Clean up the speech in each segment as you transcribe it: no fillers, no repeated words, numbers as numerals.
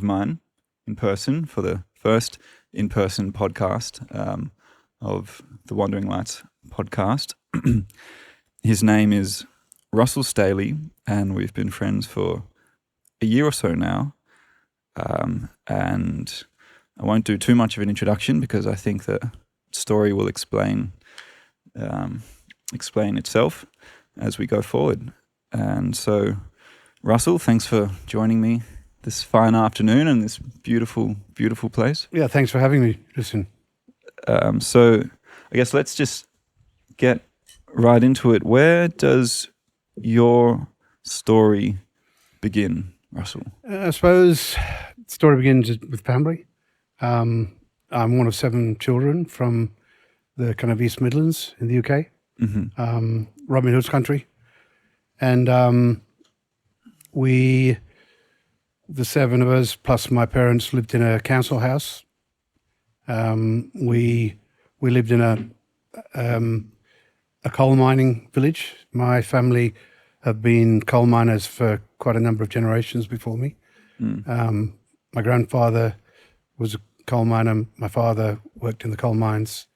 mine in person for the first in-person podcast of the Wandering Lights podcast. His name is Russell Staley, and we've been friends for a year or so now. And I won't do too much of an introduction because I think the story will explain itself as we go forward. And so, Russell, thanks for joining me this fine afternoon in this beautiful, beautiful place. Yeah, thanks for having me, Justin. So I guess let's just get right into it. Where does your story begin, Russell? I suppose the story begins with family. I'm one of 7 children from the kind of East Midlands in the UK, Robin Hood's country. And the 7 of us, plus my parents, lived in a council house. We lived in a coal mining village. My family have been coal miners for quite a number of generations before me. My grandfather was a coal miner. My father worked in the coal mines.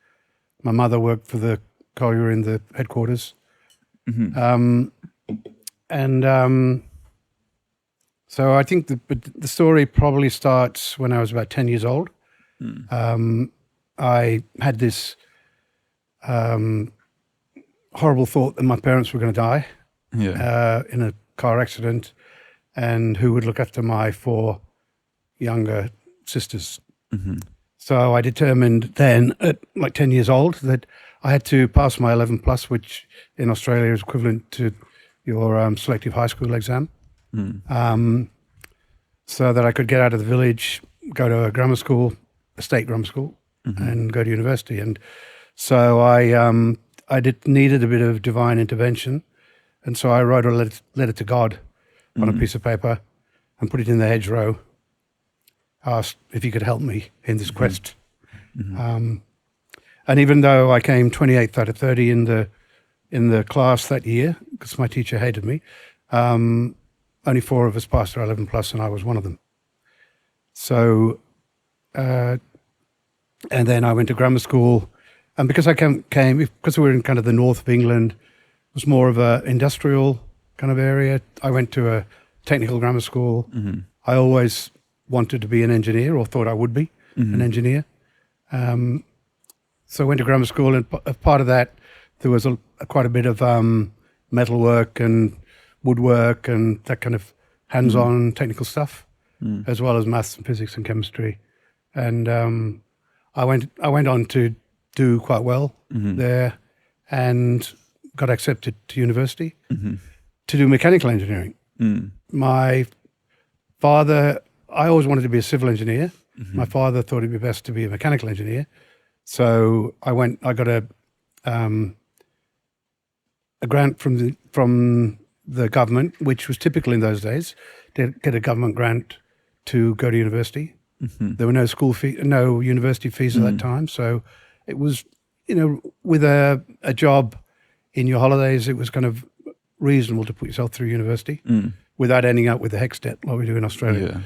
My mother worked for the colliery in the headquarters. So I think the story probably starts when I was about 10 years old. I had this horrible thought that my parents were going to die in a car accident, and who would look after my 4 younger sisters. So I determined then, at like 10 years old, that I had to pass my 11 plus, which in Australia is equivalent to your selective high school exam. So that I could get out of the village, go to a grammar school, a state grammar school, and go to university. And so I needed a bit of divine intervention, and so I wrote a letter to God on a piece of paper and put it in the hedgerow. Asked if he could help me in this quest. And even though I came 28th out of 30 in the class that year, because my teacher hated me, only 4 of us passed our 11 plus, and I was one of them. So, and then I went to grammar school, and because I because we were in kind of the north of England, it was more of a industrial kind of area. I went to a technical grammar school. I always wanted to be an engineer, or thought I would be an engineer. So I went to grammar school, and part of that, there was quite a bit of metalwork and woodwork and that kind of hands-on technical stuff, as well as maths and physics and chemistry. And I went on to do quite well there, and got accepted to university to do mechanical engineering. My father, I always wanted to be a civil engineer. My father thought it'd be best to be a mechanical engineer. So I got a grant from the government, which was typical in those days, to get a government grant to go to university. There were no university fees at that time. So it was, with a job in your holidays, it was kind of reasonable to put yourself through university without ending up with the HECS debt like we do in Australia.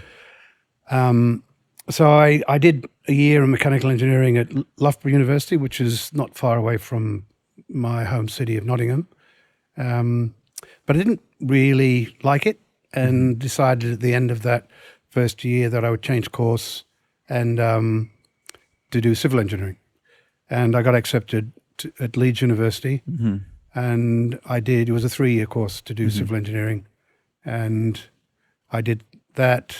So I did a year in mechanical engineering at Loughborough University, which is not far away from my home city of Nottingham. But I didn't really like it, and decided at the end of that first year that I would change course and to do civil engineering. And I got accepted at Leeds University, and it was a 3-year course to do civil engineering. And I did that.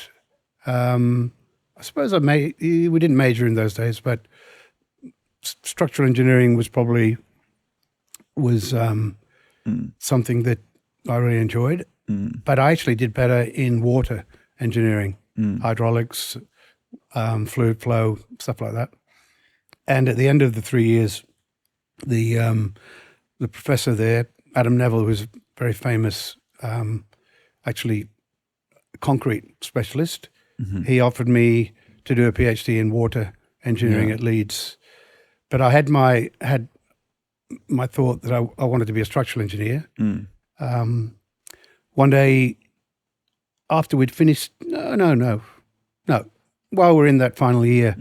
I suppose we didn't major in those days, but structural engineering was probably something that I really enjoyed. But I actually did better in water engineering, hydraulics, fluid flow, stuff like that. And at the end of the 3 years, the professor there, Adam Neville, who's a very famous, actually concrete specialist, he offered me to do a PhD in water engineering at Leeds. But I had my thought that I wanted to be a structural engineer. One day after we'd finished, no. No. While we're in that final year,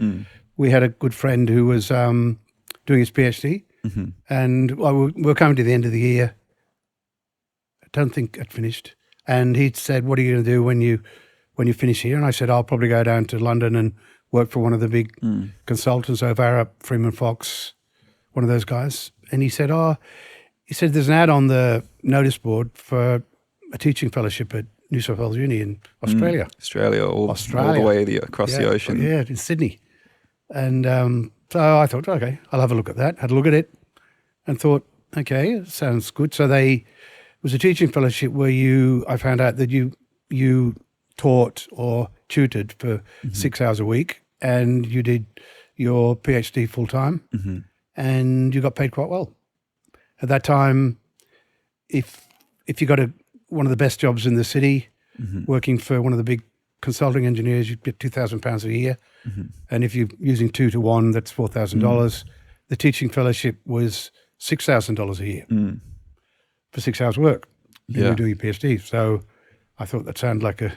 we had a good friend who was doing his PhD, and we were coming to the end of the year. I don't think I'd finished. And he said, "What are you going to do when you finish here?" And I said, "I'll probably go down to London and work for one of the big consultants over Arup, Freeman Fox, one of those guys." And he said, there's an ad on the notice board for a teaching fellowship at New South Wales Uni in Australia. All the way across the ocean. Yeah, in Sydney. And so I thought, okay, I'll have a look at that. Had a look at it and thought, okay, sounds good. So it was a teaching fellowship where I found out that you taught or tutored for 6 hours a week, and you did your PhD full time, and you got paid quite well. At that time, if you got one of the best jobs in the city, working for one of the big consulting engineers, you'd get £2,000 a year, and if you're using 2 to 1, that's $4,000. The teaching fellowship was $6,000 a year for 6 hours work. You do your PhD. So I thought that sounded like a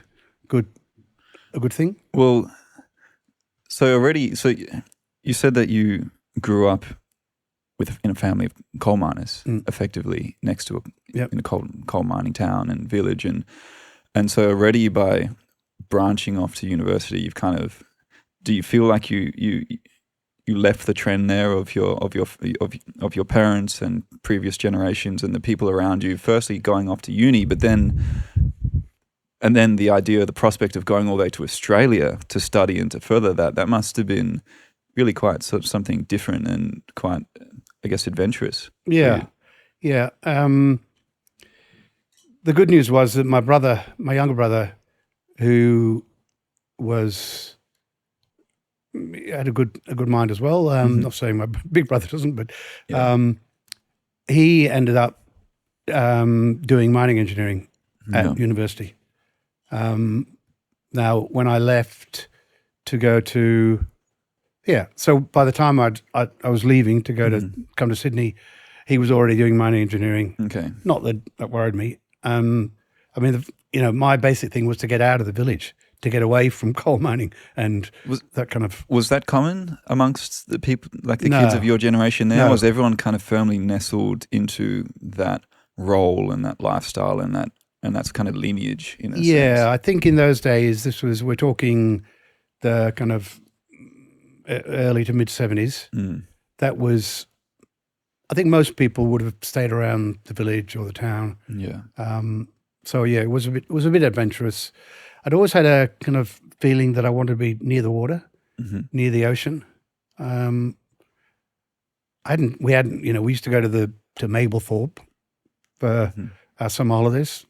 good thing. Well, so you said that you grew up in a family of coal miners, effectively next to in a coal mining town and village, and so already by branching off to university, you've kind of, do you feel like you left the trend there of your parents and previous generations and the people around you, firstly going off to uni, but then the idea, the prospect of going all the way to Australia to study and to further that must have been really quite sort of something different and quite, I guess, adventurous. Yeah. The good news was that my younger brother, who had a good mind as well. Not saying my big brother doesn't, but he ended up doing mining engineering at university. Now, when I left to go to, so by the time I was leaving to go to come to Sydney, he was already doing mining engineering. Okay. Not that worried me. I mean, my basic thing was to get out of the village, to get away from coal mining and that kind of. Was that common amongst the people, like the kids of your generation there? No. Was everyone kind of firmly nestled into that role and that lifestyle and that's kind of lineage in a sense? Yeah, I think in those days, we're talking the kind of early to mid 70s. That was, I think most people would have stayed around the village or the town. Yeah. So yeah, it was a bit adventurous. I'd always had a kind of feeling that I wanted to be near the water, near the ocean. We used to go to Mablethorpe for our summer holidays,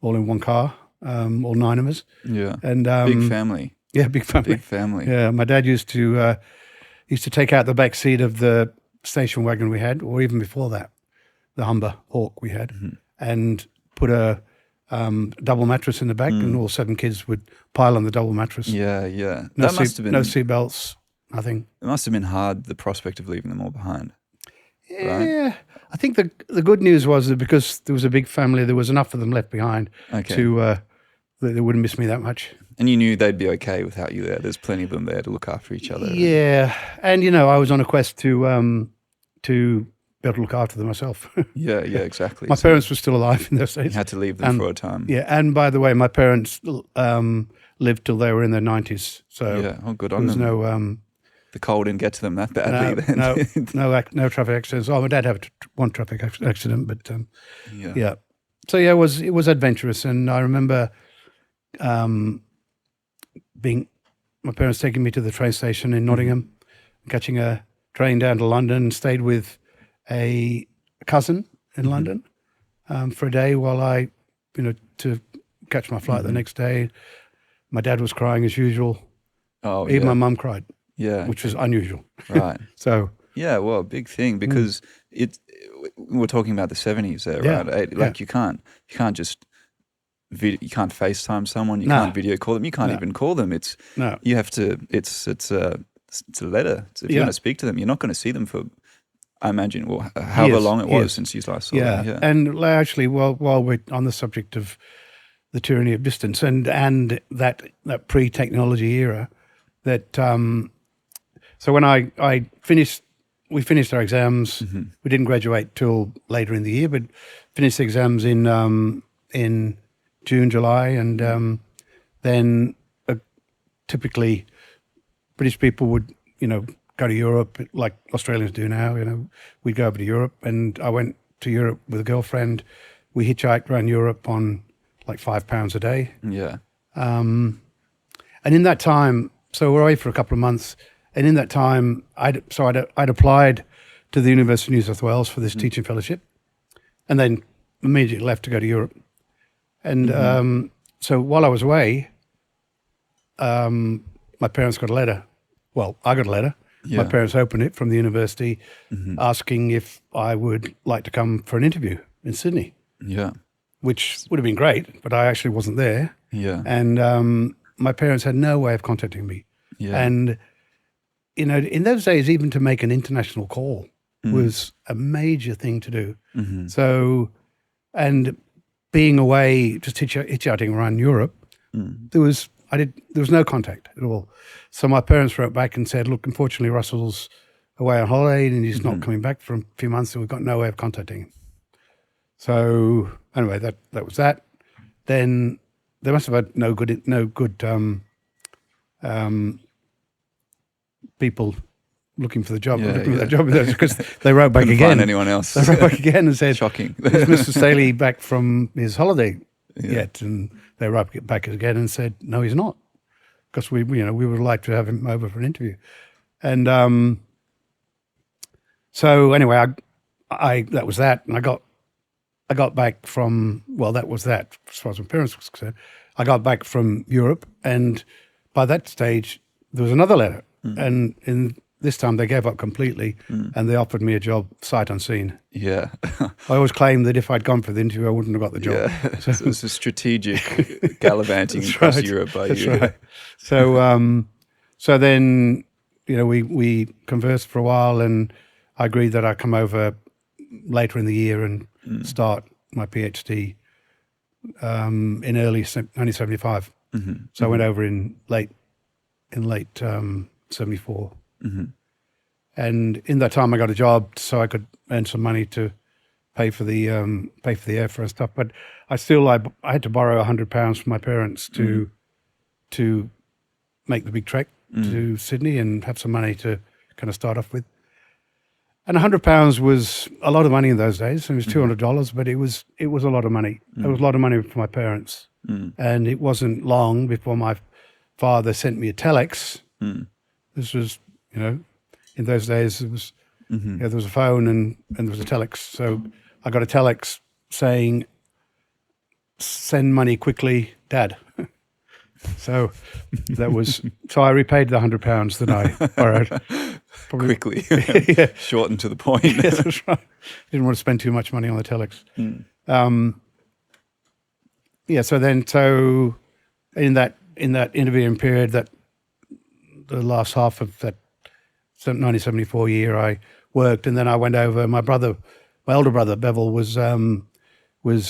all in one car, all 9 of us. Yeah. And big family. Yeah, big family. Big family. Yeah, my dad used to take out the back seat of the station wagon we had, or even before that, the Humber Hawk we had, and put a double mattress in the back, and all 7 kids would pile on the double mattress. Yeah, yeah. No, must have been, no seatbelts, nothing. It must have been hard, the prospect of leaving them all behind. Yeah, right? I think the good news was that because there was a big family, there was enough of them left behind to they wouldn't miss me that much. And you knew they'd be okay without you there. There's plenty of them there to look after each other. Yeah, and I was on a quest to be able to look after them myself. Yeah, exactly. My parents were still alive in those days. You had to leave them for a time. Yeah, and by the way, my parents lived till they were in their 90s. So yeah, good on them. There was no the coal didn't get to them that badly then. No traffic accidents. Oh, my dad had one traffic accident, but yeah. So yeah, it was adventurous, and I remember my parents taking me to the train station in Nottingham, catching a train down to London, and stayed with a cousin in London for a day while I, to catch my flight the next day. My dad was crying as usual. Oh, even my mum cried. Yeah, which was unusual. Right. So yeah, well, a big thing because we're talking about the 70s there, right? Like you can't just you can't FaceTime someone, you can't video call them, you can't even call them. You have to. It's a letter. If you want to speak to them, you're not going to see them for, I imagine, however long it was since you last saw them. Yeah, and actually, while we're on the subject of the tyranny of distance and that pre-technology era. That so when we finished our exams. We didn't graduate till later in the year, but finished the exams in June, July, and then typically British people would, go to Europe like Australians do now. We'd go over to Europe, and I went to Europe with a girlfriend. We hitchhiked around Europe on like £5 a day. Yeah. And in that time, so we're away for a couple of months, and in that time, I'd applied to the University of New South Wales for this teaching fellowship, and then immediately left to go to Europe. And so while I was away, my parents got a letter. Well, I got a letter. Yeah. My parents opened it from the university asking if I would like to come for an interview in Sydney. Yeah. Which would have been great, but I actually wasn't there. Yeah. And my parents had no way of contacting me. Yeah. And, in those days, even to make an international call was a major thing to do. So, and being away, just hitchhiking around Europe, there was no contact at all. So my parents wrote back and said, look, unfortunately, Russell's away on holiday and he's not coming back for a few months, and we've got no way of contacting him. So anyway, that was that. Then they must have had no good people looking for the job, because they wrote back Couldn't again. find anyone else. They wrote back again and said, Shocking. "Is Mr. Staley back from his holiday yet?" And they wrote back again and said, "No, he's not, because we would like to have him over for an interview." And so anyway, I that was that, and I got back from, well, that was that as far as my parents was concerned. I got back from Europe, and by that stage there was another letter, and in this time they gave up completely, and they offered me a job sight unseen. Yeah. I always claimed that if I'd gone for the interview, I wouldn't have got the job. Yeah. So it was a strategic gallivanting across Europe by you. That's right. So then, we conversed for a while, and I agreed that I'd come over later in the year and start my PhD in early 1975. So I went over in late 74. And in that time I got a job so I could earn some money to pay for the airfare and stuff. But I had to borrow £100 from my parents to make the big trek to Sydney and have some money to kind of start off with. And £100 was a lot of money in those days. It was $200, but it was a lot of money. It was a lot of money for my parents. And it wasn't long before my father sent me a telex. This was, in those days it was, there was a phone and there was a telex. So I got a telex saying, "Send money quickly, Dad." So I repaid the £100 that I borrowed. Quickly. Yeah. Short and to the point. Yes, that's right. Didn't want to spend too much money on the telex. So in that interviewing period, that the last half of that 1974 year, I worked, and then I went over. My elder brother Bevel was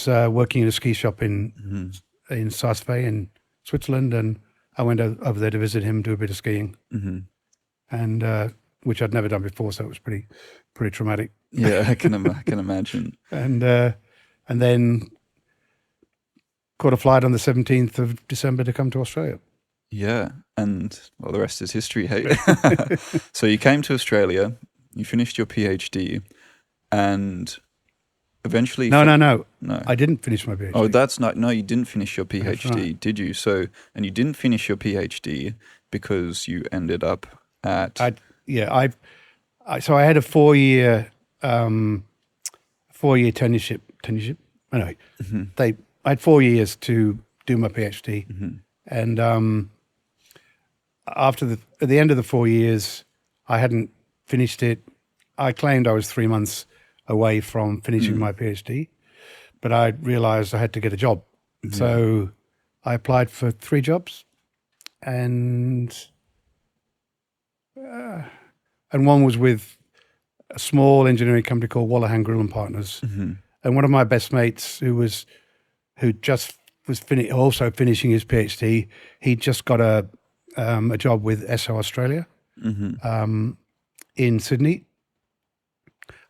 working in a ski shop in Saas-Fee in Switzerland, and I went over there to visit him, do a bit of skiing, and which I'd never done before, so it was pretty traumatic. Yeah, I can imagine. And then caught a flight on the 17th of December to come to Australia. Yeah, and well, the rest is history, hey? So you came to Australia, you finished your PhD, and eventually... No. I didn't finish my PhD. Oh, that's not... No, you didn't finish your PhD, right. Did you? So, and you didn't finish your PhD because you ended up at... So I had a 4-year tenureship. Anyway, I had 4 years to do my PhD, and at the end of the 4 years, I hadn't finished it. I claimed I was 3 months away from finishing my PhD, but I realised I had to get a job. So I applied for 3 jobs, and one was with a small engineering company called Wallahan Grill and Partners. And one of my best mates who just was also finishing his PhD. He just got a job with SO Australia in Sydney.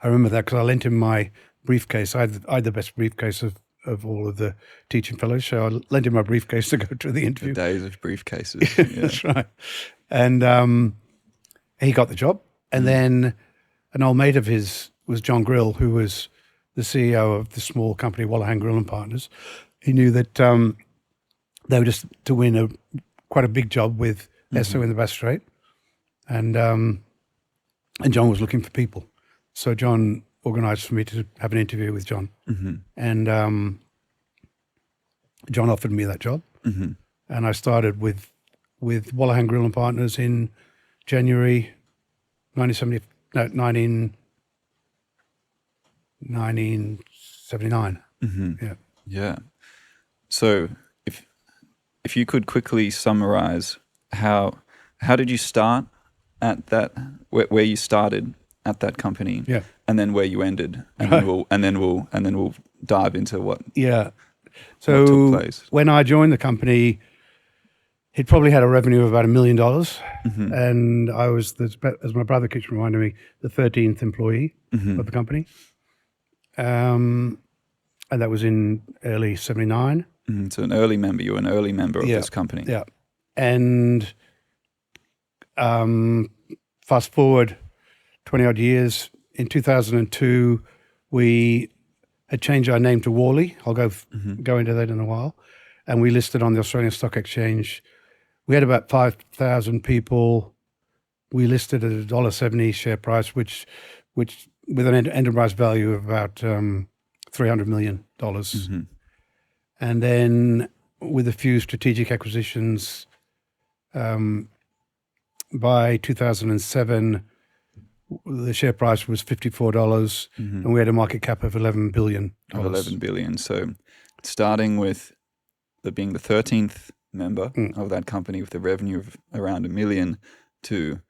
I remember that because I lent him my briefcase. I had the best briefcase of all of the teaching fellows, so I lent him my briefcase to go to the interview. The days of briefcases. Yeah. That's right. And he got the job. And then an old mate of his was John Grill, who was the CEO of the small company Wallahan Grill and Partners. He knew that they were just to win quite a big job with Esso in the Bass Strait. And John was looking for people. So John organised for me to have an interview with John. And John offered me that job. And I started with Wallahan Grill and Partners in January 1979. Yeah. Yeah. So if you could quickly summarize how did you start at that, where you started at that company, and then where you ended, and then we'll dive into what So took place. When I joined the company, he'd probably had a revenue of about $1 million, and I was, as my brother keeps reminding me, the 13th employee of the company, and that was in early '79. So an early member, you were an early member of this company. Yeah, and fast forward 20 odd years, in 2002, we had changed our name to Worley. I'll go into that in a while, and we listed on the Australian Stock Exchange. We had about 5,000 people. We listed at $1.70 share price, which with an enterprise value of about $300 million. And then with a few strategic acquisitions, by 2007, the share price was $54, and we had a market cap of $11 billion. Of 11 billion. So starting with being the 13th member of that company with a revenue of around $1 million to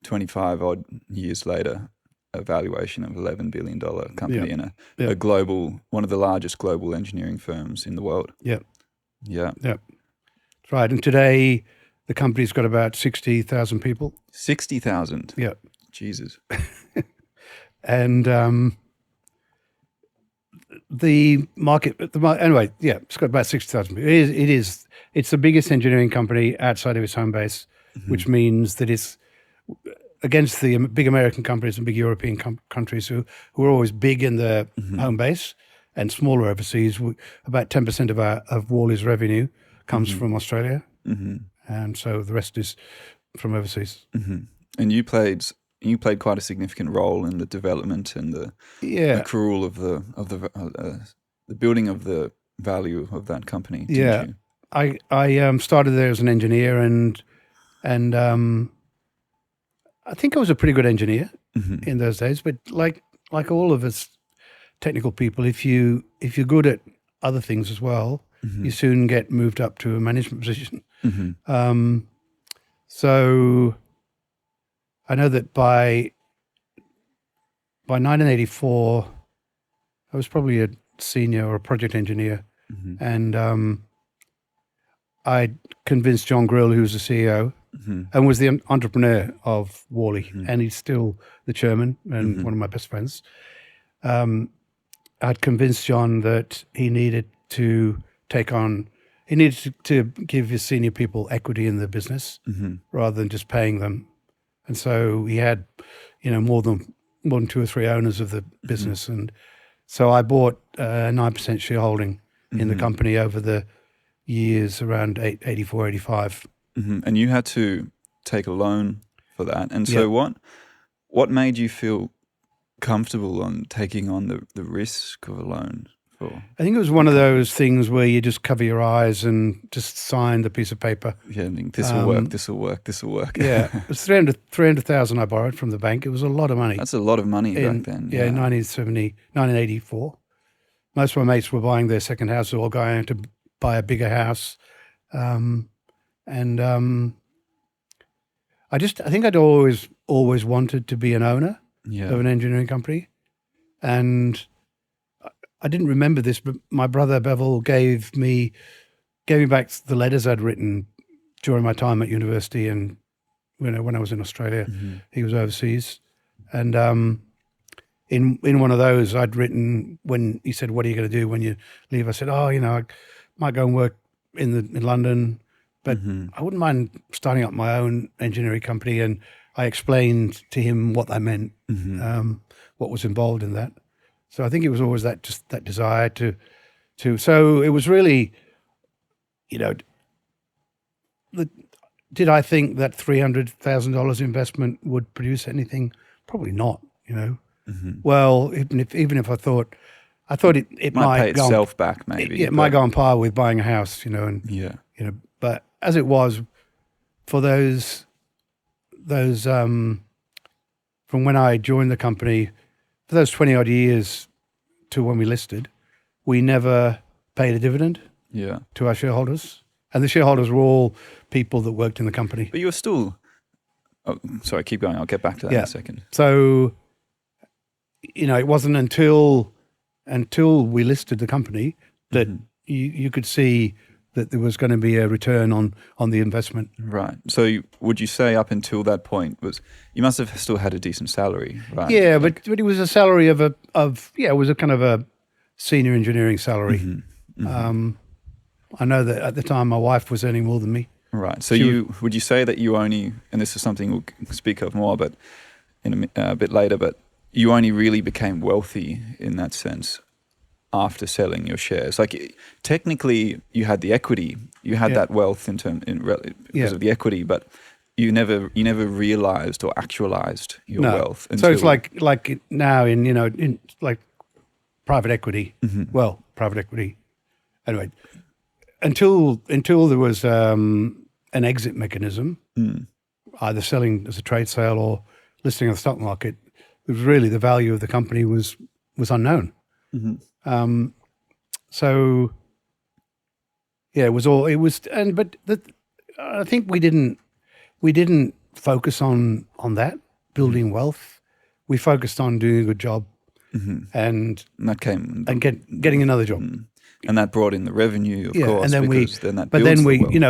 25 odd years later, a valuation of $11 billion company and a global, one of the largest global engineering firms in the world. Yeah. That's right. And today the company's got about 60,000 people. 60,000? Yeah. Jesus. And the market, anyway, it's got about 60,000 people. It's the biggest engineering company outside of its home base, which means that it's against the big American companies and big European countries who are always big in the home base and smaller overseas. About 10% of Worley's revenue comes from Australia, and so the rest is from overseas. And you played quite a significant role in the development and the accrual of the building of the value of that company. Didn't you? I started there as an engineer, and I think I was a pretty good engineer in those days. But like all of us technical people, if you're good at other things as well, you soon get moved up to a management position. So I know that by 1984, I was probably a senior or a project engineer, and I convinced John Grill, who was the CEO and was the entrepreneur of Worley, and he's still the chairman and one of my best friends. I'd convinced John that he needed to give his senior people equity in the business rather than just paying them. And so he had, more than 2 or 3 owners of the business. And so I bought a 9% shareholding in the company over the years around 84, 85. And you had to take a loan for that. And so what made you feel comfortable on taking on the risk of a loan? I think it was one of those things where you just cover your eyes and just sign the piece of paper. Yeah, this will work, this will work, this will work. Yeah, it was $300,000 I borrowed from the bank. It was a lot of money. That's a lot of money back then. Yeah, 1984. Most of my mates were buying their second house or going to buy a bigger house. I think I'd always wanted to be an owner of an engineering company. And I didn't remember this, but my brother Bevel gave me gave me back the letters I'd written during my time at university and when I was in Australia. He was overseas. And in one of those I'd written, when he said, "What are you going to do when you leave?" I said, I might go and work in London, but I wouldn't mind starting up my own engineering company. And I explained to him what that meant, what was involved in that. So I think it was always that desire to. So it was really, did I think that $300,000 investment would produce anything? Probably not. Well, even if I thought it might pay itself back, maybe. It might go on par with buying a house, But as it was, for those from when I joined the company, for those 20 odd years to when we listed, we never paid a dividend to our shareholders, and the shareholders were all people that worked in the company. But you were still. Oh, sorry, keep going. I'll get back to that in a second. So, it wasn't until we listed the company that you could see that there was going to be a return on the investment. Right. So would you say up until that point you must have still had a decent salary, right? Yeah, but it was a salary it was a kind of a senior engineering salary. I know that at the time my wife was earning more than me. Right. So would you say that you only, and this is something we'll speak of more, but in a bit later, but you only really became wealthy in that sense after selling your shares? Like technically, you had the equity, you had that wealth because of the equity, but you never realized or actualized your wealth. So it's like now in like private equity. Well, private equity. Anyway, until there was an exit mechanism, either selling as a trade sale or listing on the stock market, it was really the value of the company was unknown. So yeah, I think we didn't focus on that, building wealth. We focused on doing a good job, and that came getting another job. And that brought in the revenue, of course. And then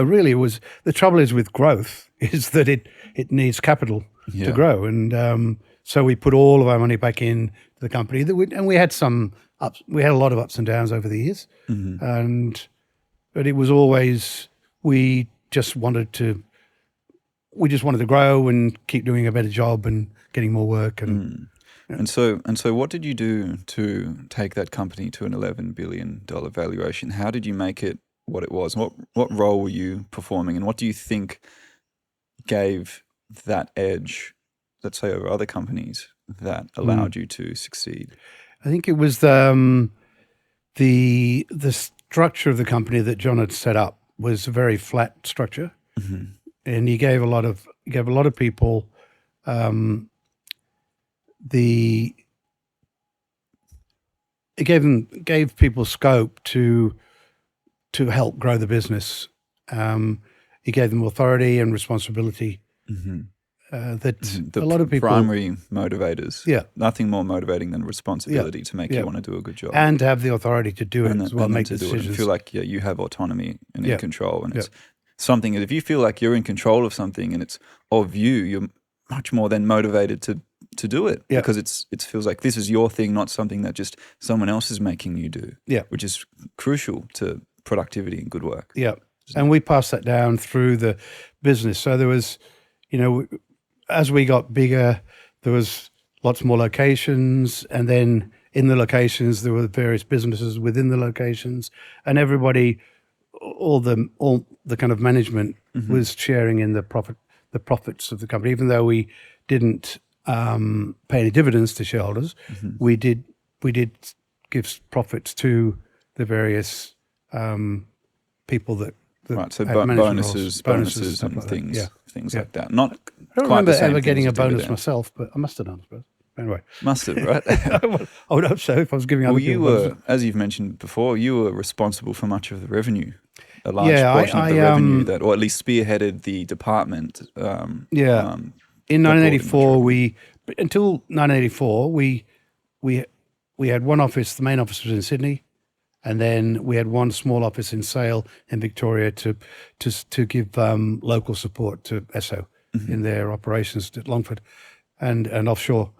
really it was, the trouble is with growth is that it needs capital to grow. And so we put all of our money back in the company and we had we had a lot of ups and downs over the years. But it was always, we just wanted to grow and keep doing a better job and getting more work. And so what did you do to take that company to an $11 billion valuation? How did you make it what it was? What role were you performing, and what do you think gave that edge, let's say, over other companies that allowed you to succeed? I think it was the structure of the company that John had set up was a very flat structure, and he gave a lot of people it gave people scope to help grow the business. He gave them authority and responsibility. That a lot of people, primary motivators. Nothing more motivating than responsibility to make you want to do a good job, and to have the authority to do it as well, make decisions. And feel like you have autonomy and in control, and it's something that if you feel like you're in control of something and it's of you, you're much more then motivated to do it because it feels like this is your thing, not something that just someone else is making you do. Which is crucial to productivity and good work. And we passed that down through the business. So there was, as we got bigger, there was lots more locations, and then in the locations there were various businesses within the locations, and everybody, all the kind of management was sharing in the profits of the company. Even though we didn't pay any dividends to shareholders, we did give profits to the various people that right. So bonuses and like things like that. Not I don't quite remember the same ever getting a bonus dividend. myself, but I must have done, I suppose. Anyway, Must have, right? I would hope so if I was giving other people bonuses. As you've mentioned before, you were responsible for much of the revenue. A large portion of the revenue or at least spearheaded the department. In 1984, until 1984, we had one office. The main office was in Sydney, And then we had one small office in Sale in Victoria to give local support to Esso in their operations at Longford and offshore.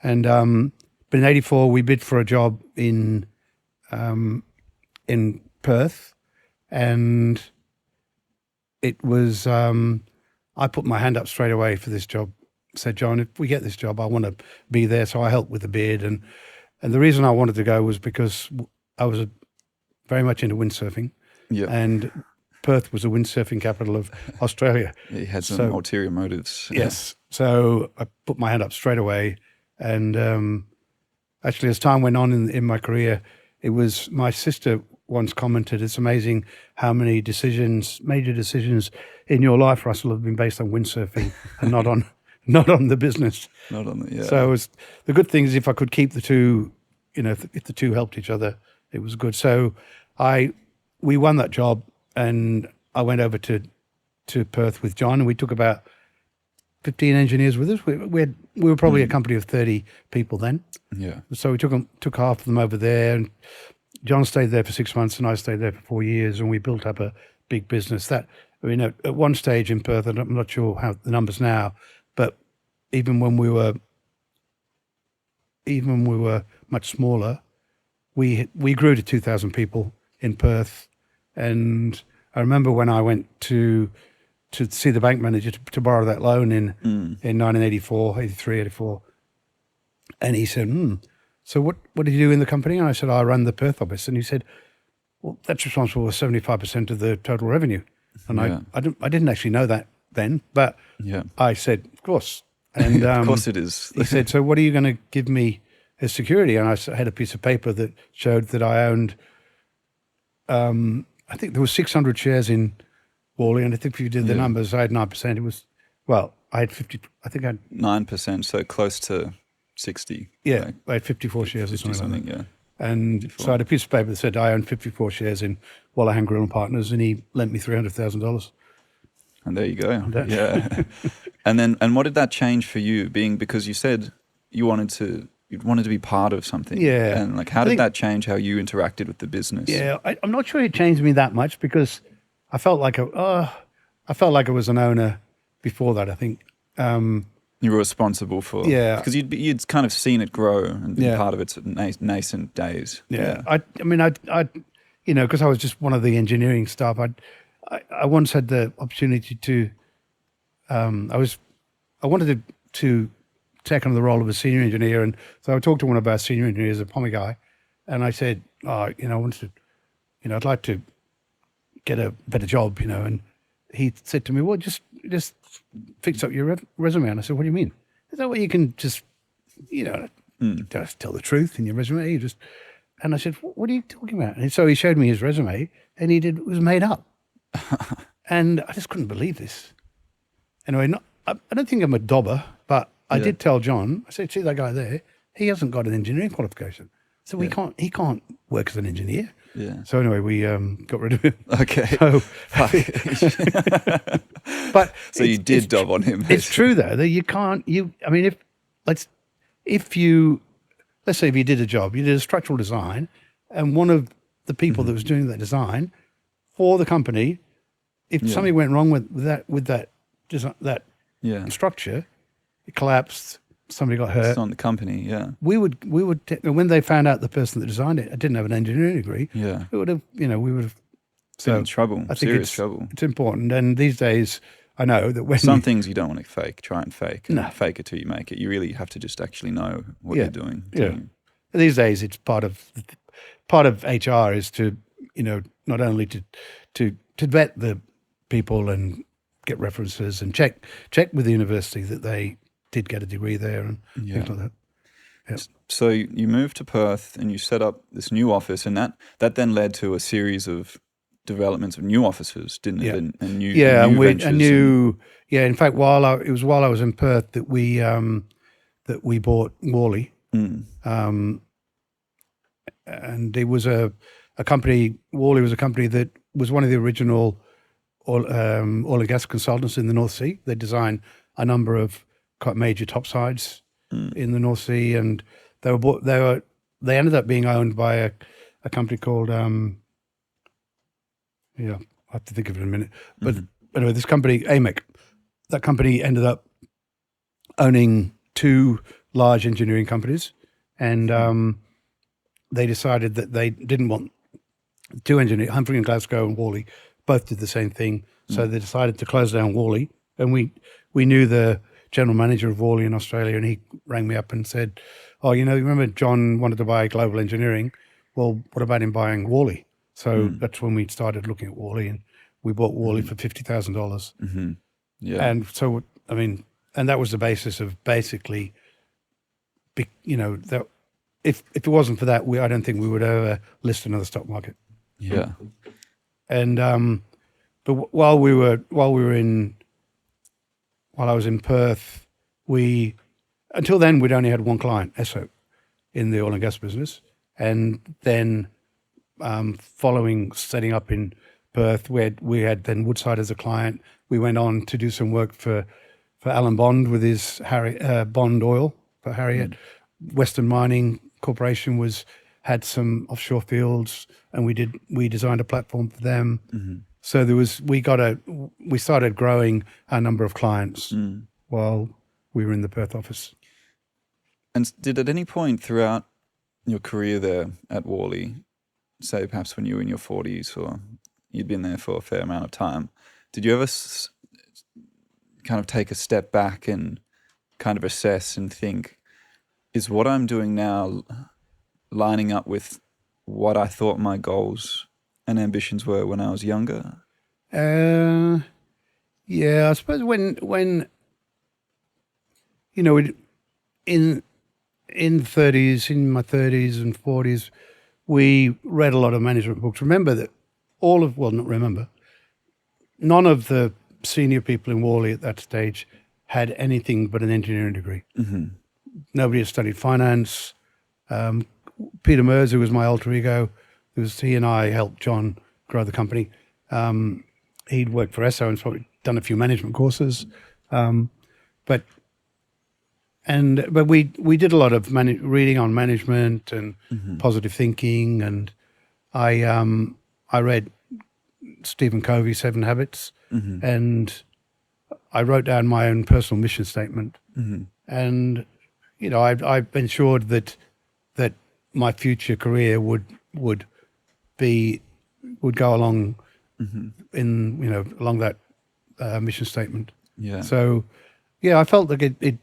And but in '84 we bid for a job in Perth, and it was I put my hand up straight away for this job. Said, John, if we get this job, I want to be there. So I helped with the bid, and the reason I wanted to go was because I was very much into windsurfing, and Perth was the windsurfing capital of Australia. He had some ulterior motives. Yes, so I put my hand up straight away, and actually, as time went on in my career, it was my sister once commented, "It's amazing how many major decisions in your life, Russell, have been based on windsurfing and not on." Not on the business. Not on the, So it was, the good thing is if I could keep the two, if the two helped each other, it was good. So we won that job, and I went over to Perth with John, and we took about 15 engineers with us. We were probably a company of 30 people then. Yeah. So we took half of them over there, and John stayed there for 6 months, and I stayed there for 4 years, and we built up a big business. At one stage in Perth, and I'm not sure how the numbers now, but even when we were much smaller, we grew to 2,000 people in Perth. And I remember when I went to see the bank manager to borrow that loan in 1984, 83, 84, and he said, "So what do you do in the company?" And I said, "I run the Perth office." And he said, "Well, that's responsible for 75% of the total revenue." And I didn't actually know that then, but I said, "Of course." And of course it is. He said, "So what are you going to give me as security?" And I had a piece of paper that showed that I owned, I think there was 600 shares in Worley, and I think if you did the numbers, I had 9%. It was, I had 50, I think I had 9%, so close to 60. Yeah, I had 54 shares or something like that. And 54. so I had a piece of paper that said I owned 54 shares in Wallahan Grill and Partners, and he lent me $300,000. And there you go. Yeah. And what did that change for you? Because you said you wanted to be part of something. Yeah. And how did that change how you interacted with the business? Yeah, I'm not sure it changed me that much because I felt like I was an owner before that. I think you were responsible for because you'd kind of seen it grow and been part of its nascent days. Yeah. I mean, because I was just one of the engineering staff. I once had the opportunity to. I wanted to take on the role of a senior engineer, and so I talked to one of our senior engineers, a Pommy guy, and I said, I wanted to, I'd like to get a better job, and he said to me, well, just fix up your resume. And I said, what do you mean? Is that way you can just, just tell the truth in your resume? And I said, what are you talking about? And so he showed me his resume, and it was made up. And I just couldn't believe this. Anyway, I don't think I'm a dobber, but I did tell John, I said, see that guy there? He hasn't got an engineering qualification. So he can't work as an engineer. Yeah. So anyway, we got rid of him. Okay. So, but so you did dob on him. It's true though that you can't. Let's say if you did a job, you did a structural design, and one of the people that was doing that design for the company, if something went wrong with that structure, it collapsed. Somebody got hurt. It's on the company, yeah. We would when they found out the person that designed it didn't have an engineering degree. Yeah, it would have, we would have been in trouble. I think serious trouble. It's important, and these days I know that when some things you don't want to try and fake. No, fake it till you make it. You really have to just actually know what you're doing. Yeah. These days, it's part of HR is to not only to vet the people and get references and check with the university that they did get a degree there and things like that. Yep. So you moved to Perth and you set up this new office, and that then led to a series of developments of new offices, didn't it? And new ventures. In fact, while I was in Perth that we bought Worley, and it was a company. Worley was a company that was one of the original oil and gas consultants in the North Sea. They designed a number of quite major topsides in the North Sea, and they ended up being owned by a company called I have to think of it in a minute. But anyway, this company, AMEC, that company ended up owning two large engineering companies, and they decided that they didn't want two engineers, Humphrey and Glasgow and Worley, both did the same thing. So they decided to close down Worley, and we knew the general manager of Worley in Australia, and he rang me up and said, "Oh, you remember John wanted to buy Global Engineering? Well, what about him buying Worley?" So that's when we started looking at Worley, and we bought Worley for $50,000. Yeah. And so, and that was the basis of basically, that if it wasn't for that, I don't think we would ever list another stock market. Yeah. And but while I was in Perth, until then we'd only had one client, Esso, in the oil and gas business, and then following setting up in Perth, we had then Woodside as a client. We went on to do some work for Alan Bond with his Bond Oil for Harriet. Western Mining Corporation had some offshore fields, and we designed a platform for them. So we started growing our number of clients while we were in the Perth office. And did at any point throughout your career there at Worley, say perhaps when you were in your 40s or you'd been there for a fair amount of time, did you ever kind of take a step back and kind of assess and think, is what I'm doing now lining up with what I thought my goals and ambitions were when I was younger? Yeah, I suppose when in my 30s and 40s, we read a lot of management books. Remember that none of the senior people in Worley at that stage had anything but an engineering degree. Nobody had studied finance. Peter Mers, who was my alter ego, he and I helped John grow the company. He'd worked for Esso and probably done a few management courses. But we did a lot of reading on management and positive thinking, and I read Stephen Covey's 7 Habits, and I wrote down my own personal mission statement, and I've ensured that my future career would go along along that mission statement. Yeah. So yeah, I felt like it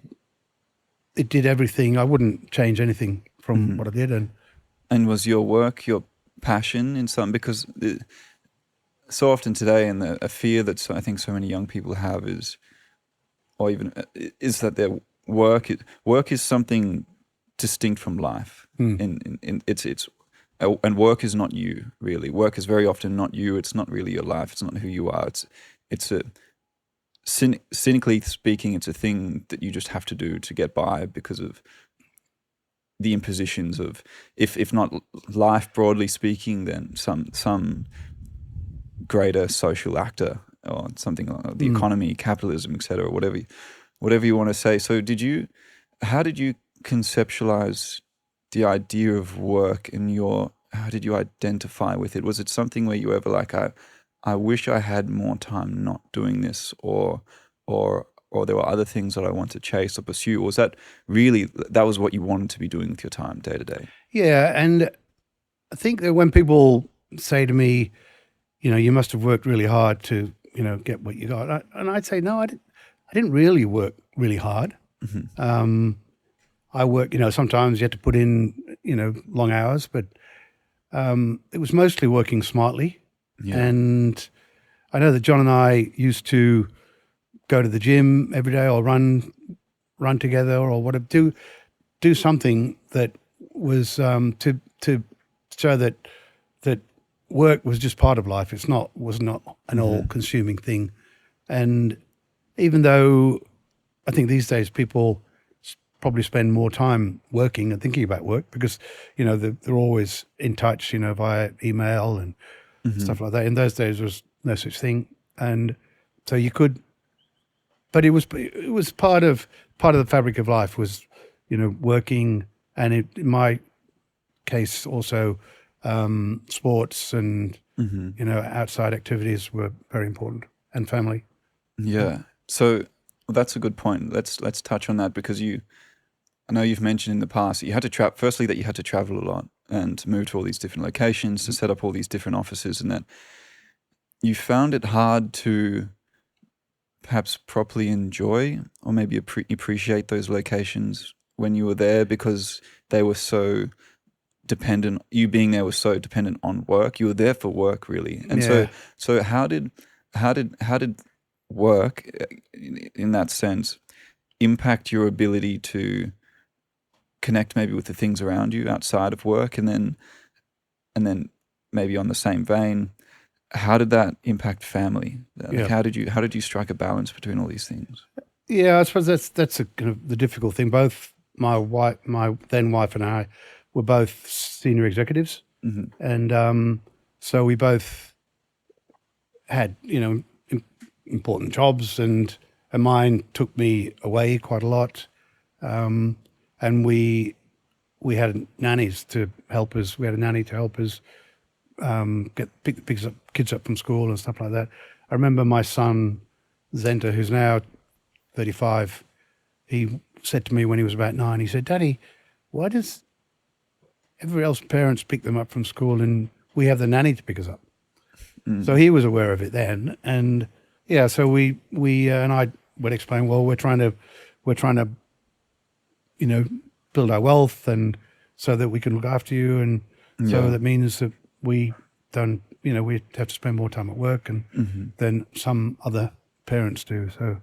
did everything. I wouldn't change anything from what I did. And was your work your passion in some? Because so often today, and a fear that I think so many young people have is that their work is something distinct from life. And work is not you, really. Work is very often not you. It's not really your life. It's not who you are. Cynically speaking, it's a thing that you just have to do to get by because of the impositions of, if not life broadly speaking, then some greater social actor or something like the economy, capitalism, etc. Whatever you want to say. So how did you conceptualize the idea of work how did you identify with it? Was it something where you were ever like, I wish I had more time not doing this, or there were other things that I want to chase or pursue? Or was that was what you wanted to be doing with your time day to day? Yeah, and I think that when people say to me, you must have worked really hard to, get what you got, and I'd say, no, I didn't really work really hard. I work, sometimes you have to put in, long hours, but it was mostly working smartly. Yeah. And I know that John and I used to go to the gym every day or run together or whatever, do something that was to show that work was just part of life. Was not an all-consuming thing. And even though I think these days people probably spend more time working and thinking about work because, they're always in touch, via email and stuff like that. In those days, there was no such thing. And so you could, but it was part of the fabric of life was, working. And in my case also sports and outside activities were very important, and family. Yeah. So that's a good point. Let's touch on that because I know you've mentioned in the past that you had to firstly that you had to travel a lot and move to all these different locations to set up all these different offices, and that you found it hard to perhaps properly enjoy or maybe appreciate those locations when you were there because they were so dependent. You being there was so dependent on work. You were there for work, really, and so how did work in that sense impact your ability to connect maybe with the things around you outside of work, and then maybe on the same vein, how did that impact family? Like how did you strike a balance between all these things? Yeah, I suppose that's a kind of the difficult thing. Both my then wife and I were both senior executives, and so we both had important jobs, and mine took me away quite a lot, and we had nannies to help us. We had a nanny to help us pick kids up from school and stuff like that. I remember my son Zenta, who's now 35, he said to me when he was about 9, he said, "Daddy, why does everybody else's parents pick them up from school and we have the nanny to pick us up?" So he was aware of it then, and so we and I would explain, well, we're trying to build our wealth and so that we can look after you, and so that means that we don't we have to spend more time at work and than some other parents do. So,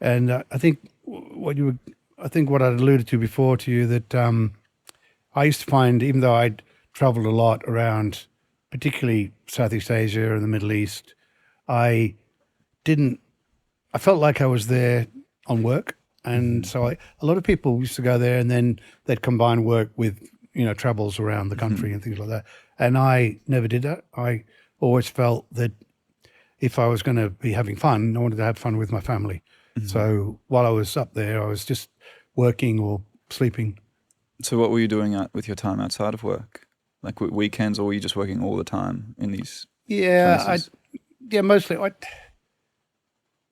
and I think what I alluded to before to you, that I used to find, even though I'd traveled a lot around, particularly Southeast Asia and the Middle East, I felt like I was there on work. And so a lot of people used to go there and then they'd combine work with, travels around the country and things like that. And I never did that. I always felt that if I was going to be having fun, I wanted to have fun with my family. So while I was up there, I was just working or sleeping. So what were you doing with your time outside of work? Like weekends, or were you just working all the time in these places? Mostly.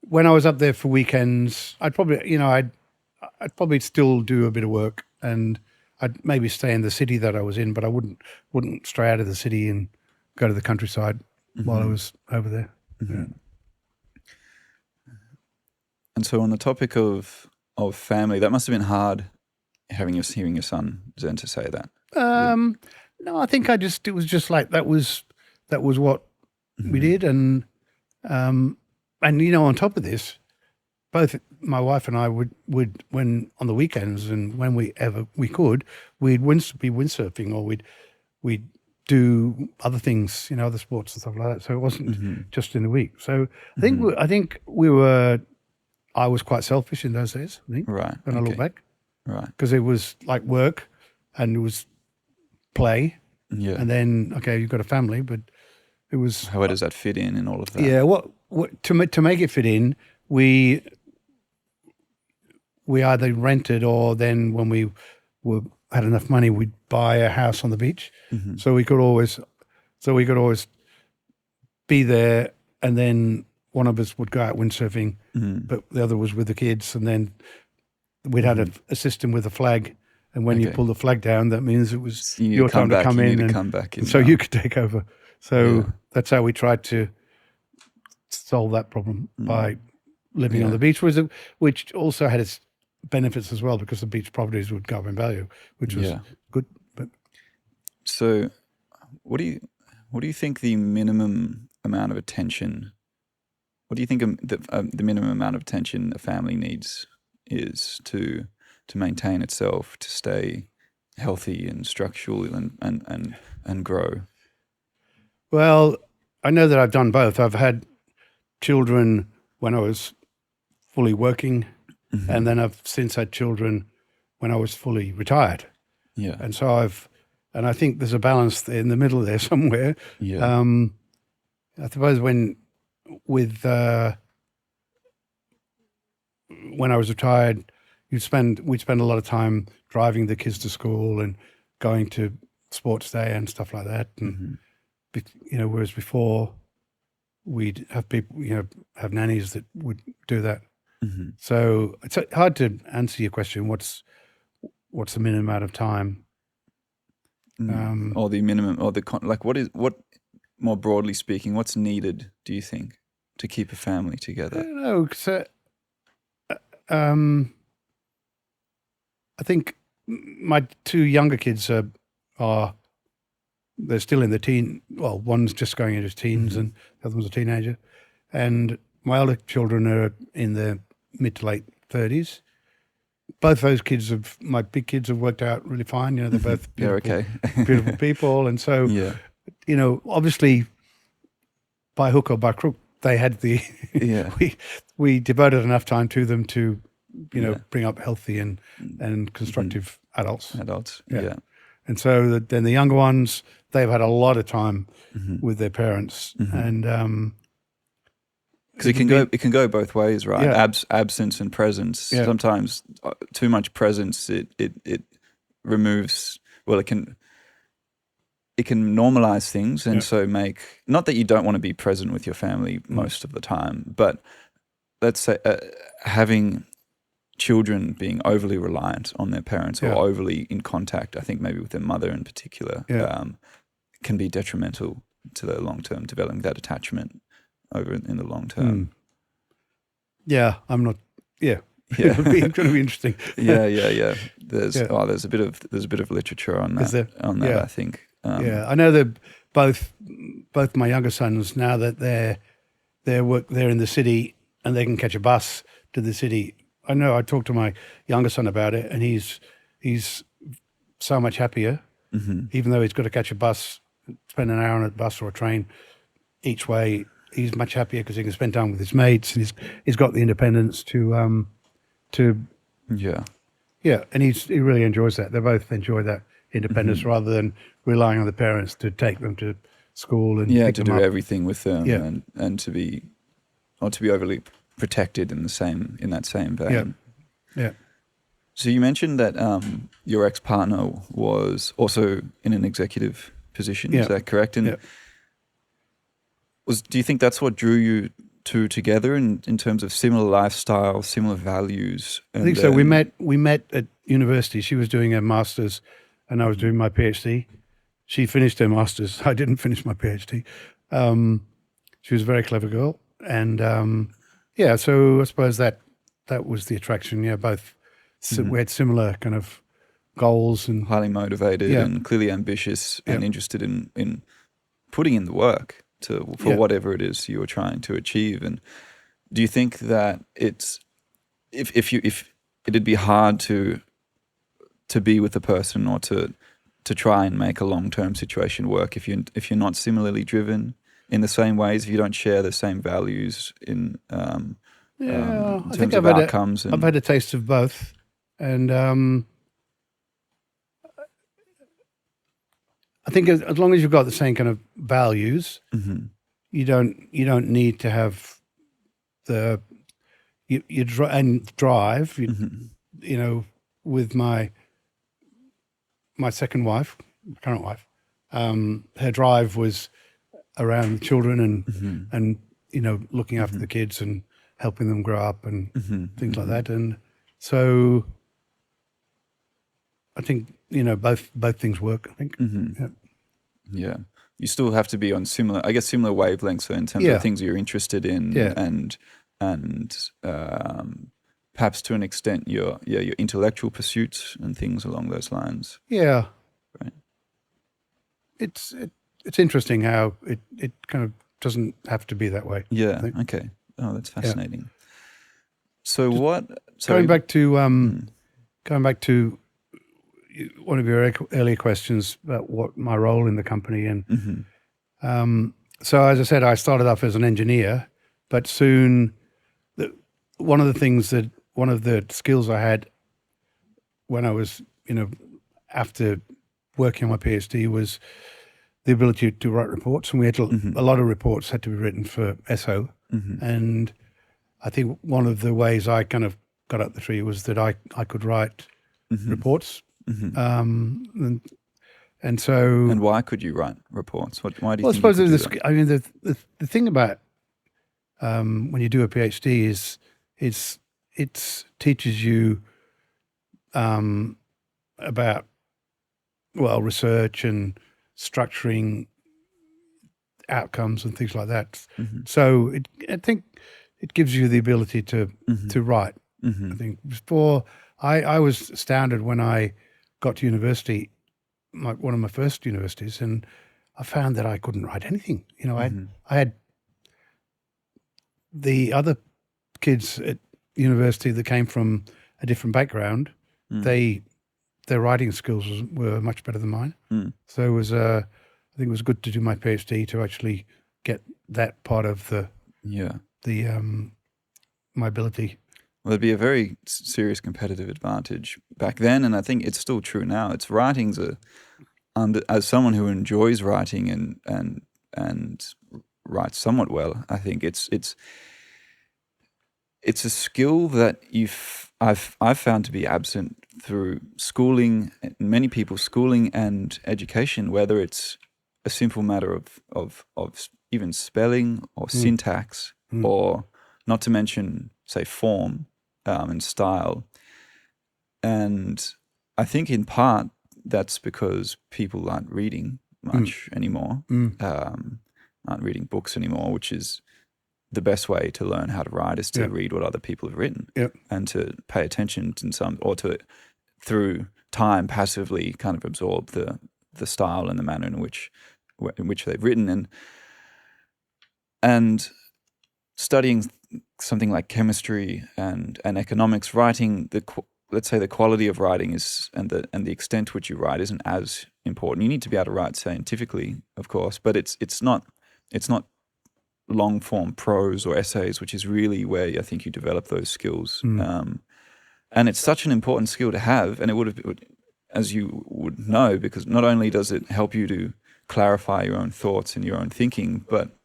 When I was up there for weekends, I'd probably, I'd probably still do a bit of work, and I'd maybe stay in the city that I was in, but I wouldn't stray out of the city and go to the countryside while I was over there. Yeah. And so on the topic of family, that must have been hard hearing your son Zen to say that. No, I think it was just like that was what we did, and on top of this, both my wife and I would when on the weekends and when we could, we'd be windsurfing, or we'd do other things, other sports and stuff like that. So it wasn't just in the week. So I think I was quite selfish in those days, I think. Right. When I look back. Right. Because it was like work and it was play. Yeah. And then, okay, you've got a family, but it was... How does that fit in all of that? Yeah, to make it fit in, we either rented, or then when we had enough money, we'd buy a house on the beach. So we could always be there, and then one of us would go out windsurfing, but the other was with the kids, and then we'd had a system with a flag, and when you pull the flag down, that means it was your time to come in, and so you could take over. So that's how we tried to solve that problem, by living on the beach, which also had its benefits as well, because the beach properties would go up in value, which was good. But so, what do you think the minimum amount of attention? What do you think the minimum amount of attention a family needs is to maintain itself, to stay healthy and structural and grow? Well, I know that I've done both. I've had children when I was fully working, and then I've since had children when I was fully retired. Yeah. And so I think there's a balance in the middle there somewhere. Yeah. I suppose when I was retired, we'd spend a lot of time driving the kids to school and going to sports day and stuff like that. And Mhm. whereas before we'd have people, have nannies that would do that. Mhm. So it's hard to answer your question. What's the minimum amount of time? Or the minimum, or what more broadly speaking, what's needed, do you think, to keep a family I together? don't know. 'Cause, I think my two younger kids are they're still in the teen. Well, one's just going into his teens, and the other one's a teenager. And my older children are in their mid to late 30s. Both those my big kids have worked out really fine. They're both They're beautiful, okay. beautiful people. And so, Yeah. Obviously by hook or by crook, they had Yeah. we devoted enough time to them to, Yeah. bring up healthy and constructive adults. Adults. Yeah. Yeah. And so then the younger ones, they've had a lot of time with their parents, and Because it can go both ways, right? Yeah. Absence and presence. Yeah. Sometimes too much presence it removes. Well, it can normalize things, and so make, not that you don't want to be present with your family most of the time, but let's say having children being overly reliant on their parents or overly in contact, I think maybe with their mother in particular, can be detrimental to the long term, developing that attachment over in the long term. Yeah, I'm not. Yeah, Yeah. it's going to be interesting. Yeah. There's a bit of literature on that. Is there? I think. I know that both my younger sons, now that they're in the city and they can catch a bus to the city. I know I talked to my younger son about it, and he's so much happier, even though he's got to catch a bus, spend an hour on a bus or a train each way. He's much happier because he can spend time with his mates, and he's got the independence to and he really enjoys that. They both enjoy that independence rather than relying on the parents to take them to school and pick to them do up. everything with them and to be overly protected in that same vein. Yeah. So you mentioned that your ex-partner was also in an executive position. Is that correct? And do you think that's what drew you two together in terms of similar lifestyle, similar values? I think so. We met at university. She was doing her master's, and I was doing my PhD. She finished her master's. I didn't finish my PhD. She was a very clever girl, and so I suppose that was the attraction. Yeah, both we had similar kind of goals and highly motivated and clearly ambitious and interested in putting in the work for whatever it is you were trying to achieve. And do you think that it's if it'd be hard to be with a person or to try and make a long-term situation work if you're not similarly driven in the same ways, if you don't share the same values in terms of outcomes? I've had a taste of both, and I think as long as you've got the same kind of values, you don't need to have the drive. With my second wife, current wife, her drive was around children and looking after the kids and helping them grow up and things like that. And so I think both things work. I think. Yeah, you still have to be on similar wavelengths in terms of things you're interested in, and perhaps to an extent your intellectual pursuits and things along those lines. Yeah, right. It's interesting how it kind of doesn't have to be that way. Yeah. Okay. Oh, that's fascinating. So going back to one of your earlier questions about what my role in the company, and so as I said, I started off as an engineer, but soon one of the skills I had when I was after working on my PhD was the ability to write reports, and we had a lot of reports had to be written for SO, and I think one of the ways I kind of got up the tree was that I could write reports. And And so, And why could you write reports? Why do you well, I think suppose you could do there's, that? I mean, the thing about when you do a PhD is it teaches you about, well, research and structuring outcomes and things like that. Mhm. So I think it gives you the ability to write. I Mhm. think before I was astounded when I got to university, one of my first universities, and I found that I couldn't write anything. You know, Mhm. I had the other kids at university that came from a different background. Mm. Their writing skills were much better than mine. Mm. So it was I think it was good to do my PhD to actually get that part of Yeah. the my ability. Well, it'd be a very serious competitive advantage back then, and I think it's still true now. It's writing's as someone who enjoys writing and writes somewhat well. I think it's a skill that I've found to be absent through schooling, many people's schooling and education, whether it's a simple matter of even spelling or syntax, or not to mention, say, form and style. And I think in part that's because people aren't reading much anymore, aren't reading books anymore, which is the best way to learn how to write is to Yeah. read what other people have written Yeah. and to pay attention to some, or to, through time, passively kind of absorb the style and the manner in which they've written. And studying something like chemistry and economics, writing let's say the quality of writing is and the extent to which you write isn't as important. You need to be able to write scientifically, of course, but it's not long form prose or essays, which is really where I think you develop those skills. And it's such an important skill to have, and it would have, as you would know, because not only does it help you to clarify your own thoughts and your own thinking, but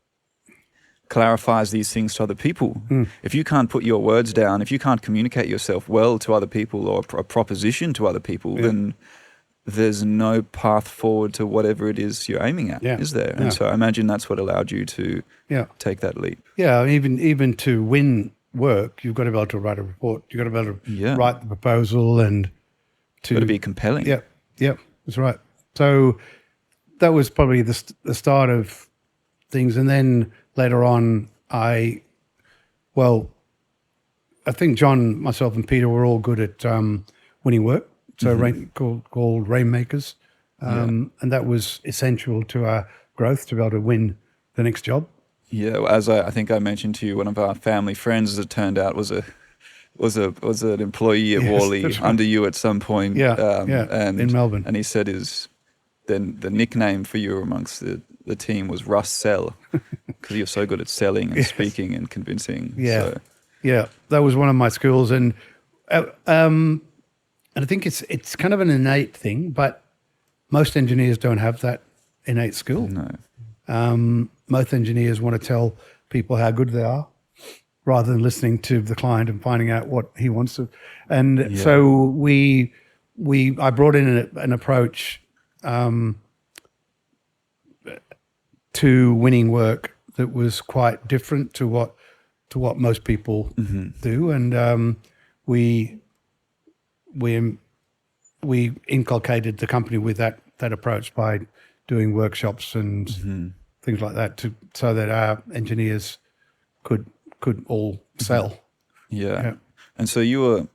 clarifies these things to other people. If you can't put your words down, if you can't communicate yourself well to other people or a proposition to other people, then there's no path forward to whatever it is you're aiming at, is there? And so I imagine that's what allowed you to take that leap. Yeah, even to win work, you've got to be able to write a report. You've got to be able to write the proposal and Got to be compelling. Yeah, that's right. So that was probably the start of things. And then later on, I think John, myself, and Peter were all good at winning work. So called rainmakers, and that was essential to our growth to be able to win the next job. Yeah, well, as I think I mentioned to you, one of our family friends, as it turned out, was an employee at Worley under you at some point. And in Melbourne. And he said the nickname for you amongst the team was Russ Sell, because you're so good at selling and speaking and convincing. Yeah, that was one of my skills, and I think it's kind of an innate thing, but most engineers don't have that innate skill. No. Most engineers want to tell people how good they are, rather than listening to the client and finding out what he wants to. And so I brought in an approach to winning work that was quite different to what most people do, and we inculcated the company with that approach by doing workshops and things like that so that our engineers could all sell. Yeah. And so you were,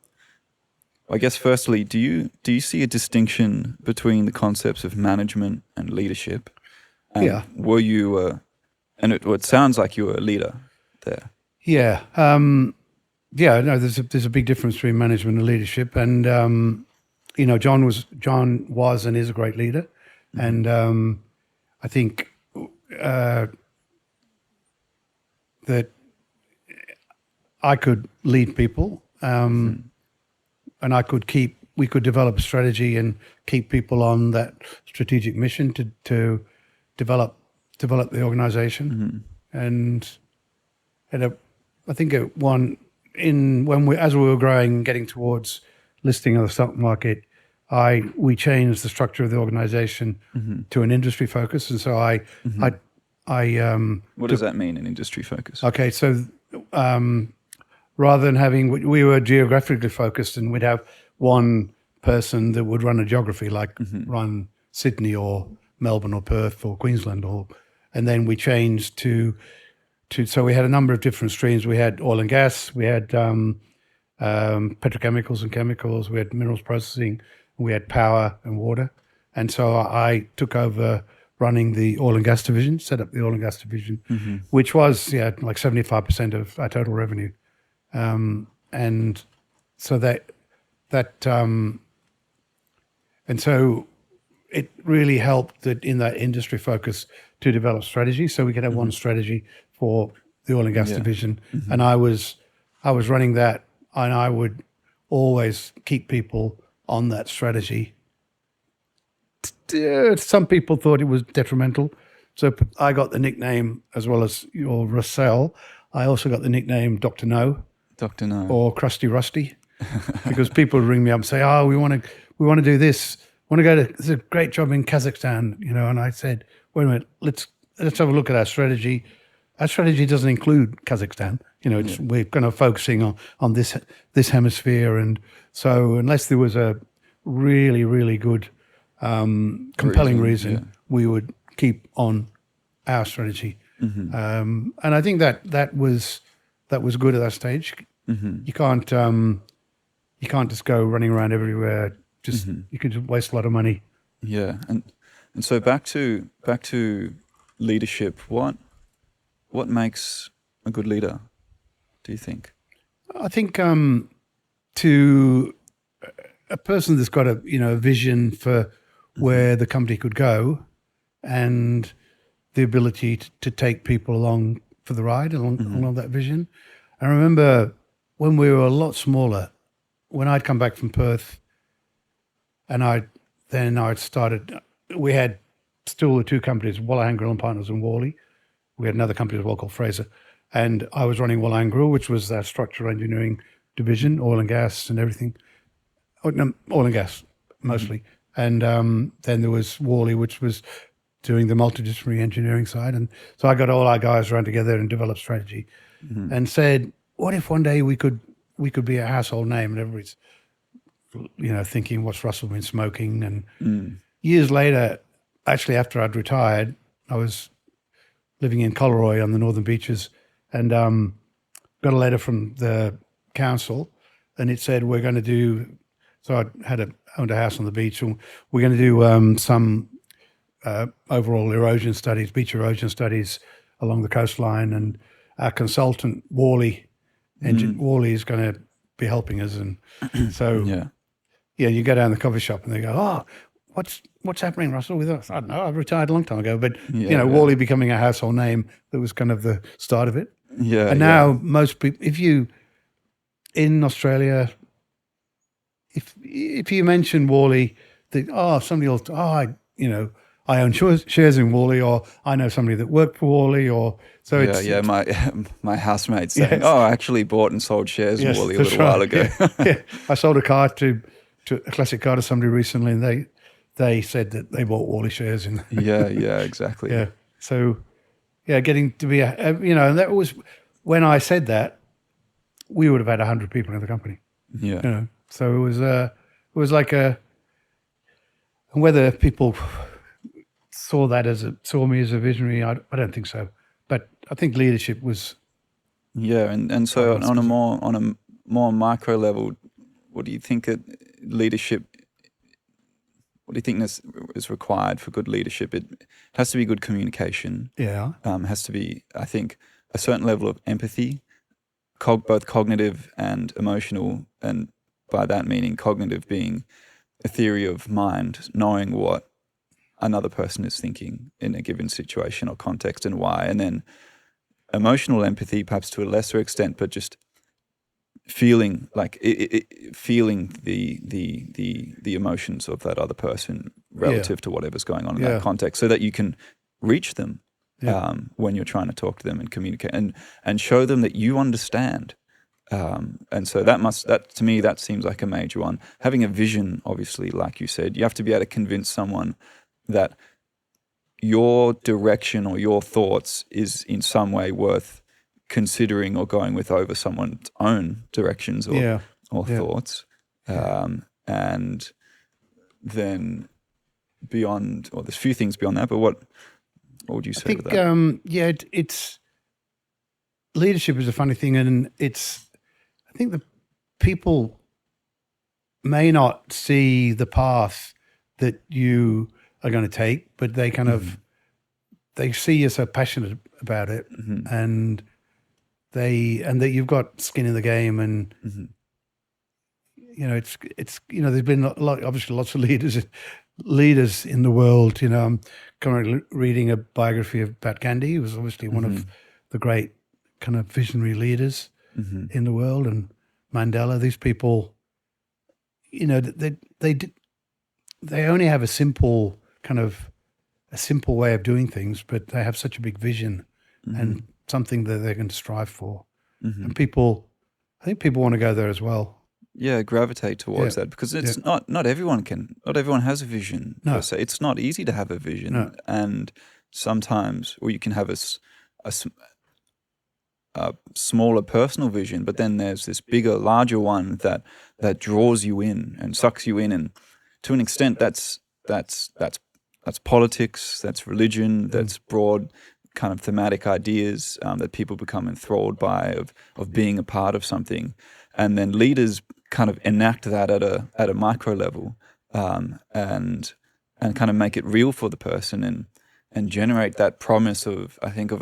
I guess, firstly, do you see a distinction between the concepts of management and leadership? And were you and it sounds like you were a leader there. Yeah. No, there's a big difference between management and leadership, and John was and is a great leader, and I think that I could lead people, and we could develop a strategy and keep people on that strategic mission to develop the organization, and I think as we were growing, getting towards listing on the stock market, we changed the structure of the organization to an industry focus, and so I What does that mean, an industry focus? okay, so rather than having, we were geographically focused, and we'd have one person that would run a geography, like run Sydney or Melbourne or Perth or Queensland, and then we changed to so we had a number of different streams. We had oil and gas, we had petrochemicals and chemicals, we had minerals processing, we had power and water, and so I took over running the oil and gas division, set up the oil and gas division, which was like 75% of our total revenue, and so and so it really helped that in that industry focus to develop strategy, so we could have one strategy for the oil and gas division, and I was running that, and I would always keep people on that strategy. Some people thought it was detrimental, so I got the nickname, as well as your Russell, I also got the nickname Dr. No. Dr. No. Or Crusty Rusty, because people would ring me up and say, "Oh, we want to do this. Want to go to? It's a great job in Kazakhstan, you know." And I said, "Wait a minute, let's have a look at our strategy. Our strategy doesn't include Kazakhstan. You know, we're kind of focusing on this hemisphere, and so unless there was a really, really good, compelling reason, we would keep on our strategy." And I think that was good at that stage. You can't just go running around everywhere. You could just waste a lot of money. Yeah, and so back to leadership. What makes a good leader, do you think? I think to a person that's got a vision for where the company could go, and the ability to take people along for the ride along that vision. I remember when we were a lot smaller, when I'd come back from Perth, and I'd started. We had still the two companies, Wallahan Grill and Partners and Worley. We had another company as well called Fraser, and I was running Wallahan Grill, which was that structural engineering division, oil and gas and everything. Oil and gas mostly, and then there was Worley, which was doing the multidisciplinary engineering side. And so I got all our guys around together and developed strategy, and said, what if one day we could be a household name? And everybody's thinking, what's Russell been smoking? And years later, actually after I'd retired, I was living in Coleroy on the northern beaches, and got a letter from the council, and it said, we're going to do, so I owned a house on the beach, and we're going to do some overall erosion studies, beach erosion studies along the coastline, and our consultant Worley is going to be helping us. And so you go down the coffee shop and they go, "Oh, what's happening, Russell, with us?" I don't know, I've retired a long time ago, but Worley becoming a household name, that was kind of the start of it. And now most people, if you in Australia, if you mention Worley, somebody will, I own shares in Worley, or I know somebody that worked for Worley, or so. My housemate saying, "Oh, I actually bought and sold shares in Worley a little while ago." I sold a car to a classic car to somebody recently, and they said that they bought Worley shares in. Exactly. Yeah. So, getting to be and that was when I said that, we would have had 100 people in the company. Yeah. So it was like whether people saw me as a visionary, I don't think so. But I think leadership was. Yeah, and so on a more micro level, what do you think leadership? What do you think is required for good leadership? It has to be good communication. Yeah. Has to be, I think, a certain level of empathy, both cognitive and emotional, and by that meaning cognitive being a theory of mind, knowing what another person is thinking in a given situation or context and why, and then emotional empathy, perhaps to a lesser extent, but just feeling feeling the emotions of that other person relative to whatever's going on in that context, so that you can reach them when you're trying to talk to them and communicate and show them that you understand And so that to me, that seems like a major one. Having a vision, obviously, like you said, you have to be able to convince someone that your direction or your thoughts is in some way worth considering or going with over someone's own directions or thoughts. And then beyond, or there's a few things beyond that, but what would you say to that? It's leadership is a funny thing, and I think the people may not see the path that you are going to take, but they kind of they see you're so passionate about it, and that you've got skin in the game, and it's there's been obviously lots of leaders in the world. I'm currently reading a biography of Pat Gandhi, who was obviously one of the great kind of visionary leaders in the world, and Mandela. These people, they only have a simple way of doing things, but they have such a big vision and something that they're going to strive for. And I think people want to go there as well. Yeah, gravitate towards that, because it's not everyone has a vision. No. Per se. It's not easy to have a vision, and sometimes, or you can have a smaller personal vision, but then there's this bigger, larger one that draws you in and sucks you in, and to an extent, that's politics, that's religion, that's broad kind of thematic ideas that people become enthralled by of being a part of something, and then leaders kind of enact that at a micro level, and kind of make it real for the person, and generate that promise of, I think,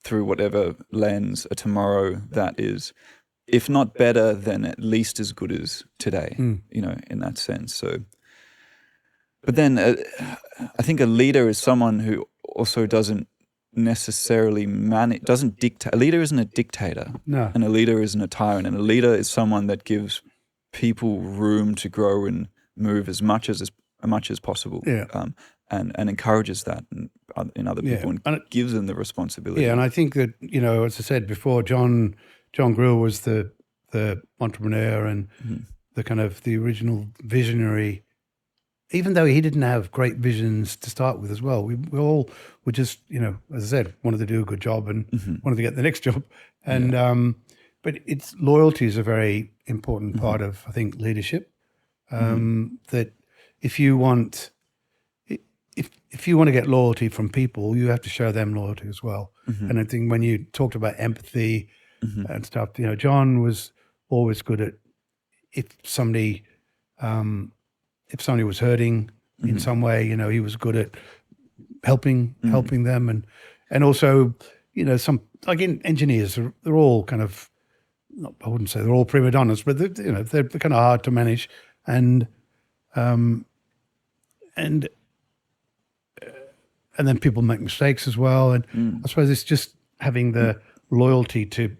through whatever lens, a tomorrow that is, if not better, then at least as good as today, in that sense. So, but then I think a leader is someone who also doesn't necessarily doesn't dictate. A leader isn't a dictator, and a leader isn't a tyrant, and a leader is someone that gives people room to grow and move as much as possible, and encourages that in other people, and gives them the responsibility. Yeah, and I think that, as I said before, John Grill was the entrepreneur and the kind of the original visionary. Even though he didn't have great visions to start with as well, we all were just, as I said, wanted to do a good job and wanted to get the next job. And but loyalty is a very important part of, I think, leadership. That if you want to get loyalty from people, you have to show them loyalty as well. And I think when you talked about empathy and stuff, John was always good at if somebody was hurting in some way, he was good at helping them, and also, some, like in engineers, they're all kind of, I wouldn't say they're all prima donnas, but they're kind of hard to manage, and then people make mistakes as well, and I suppose it's just having the loyalty to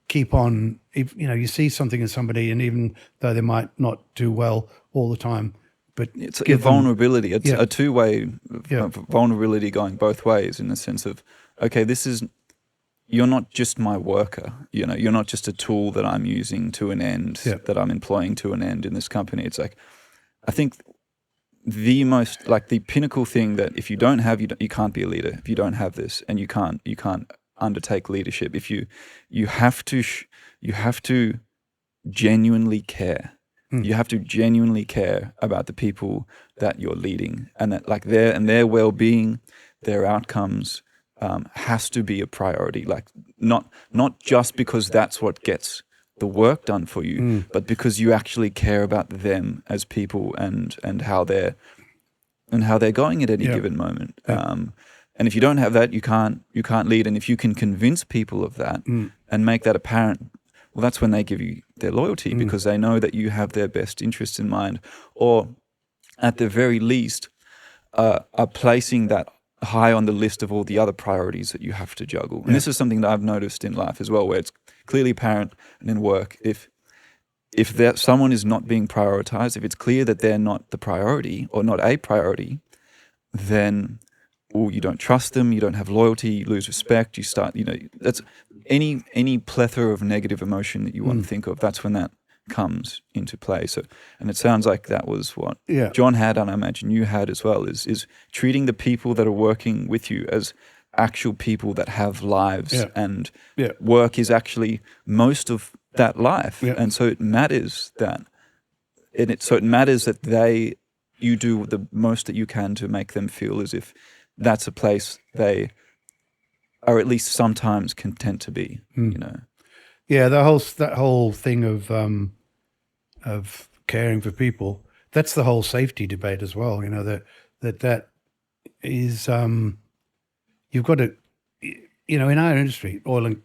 keep on. If you see something in somebody, and even though they might not do well all the time, but it's a vulnerability, a two-way vulnerability going both ways, in the sense of, okay, you're not just my worker, you're not just a tool that I'm using to an end, that I'm employing to an end in this company. It's like, I think the most, like, the pinnacle thing that if you don't have, you can't be a leader. If you don't have this, and you can't undertake leadership. If you have to genuinely care. You have to genuinely care about the people that you're leading, and that, like, their well-being, their outcomes has to be a priority. Like, not just because that's what gets the work done for you, but because you actually care about them as people and how they're going at any given moment. And if you don't have that, you can't lead. And if you can convince people of that and make that apparent, well, that's when they give you their loyalty, because they know that you have their best interests in mind, or at the very least are placing that high on the list of all the other priorities that you have to juggle. And this is something that I've noticed in life as well, where it's clearly apparent, and in work, if someone is not being prioritized, if it's clear that they're not the priority or not a priority, then or you don't trust them, you don't have loyalty, you lose respect, you start, that's any plethora of negative emotion that you want to think of, that's when that comes into play. So, and it sounds like that was what John had, and I imagine you had as well, is treating the people that are working with you as actual people that have lives, and work is actually most of that life. And so it matters that, it matters that you do the most that you can to make them feel as if that's a place they are at least sometimes content to be, Yeah, that whole thing of caring for people, that's the whole safety debate as well. That is, you've got to, in our industry, oil and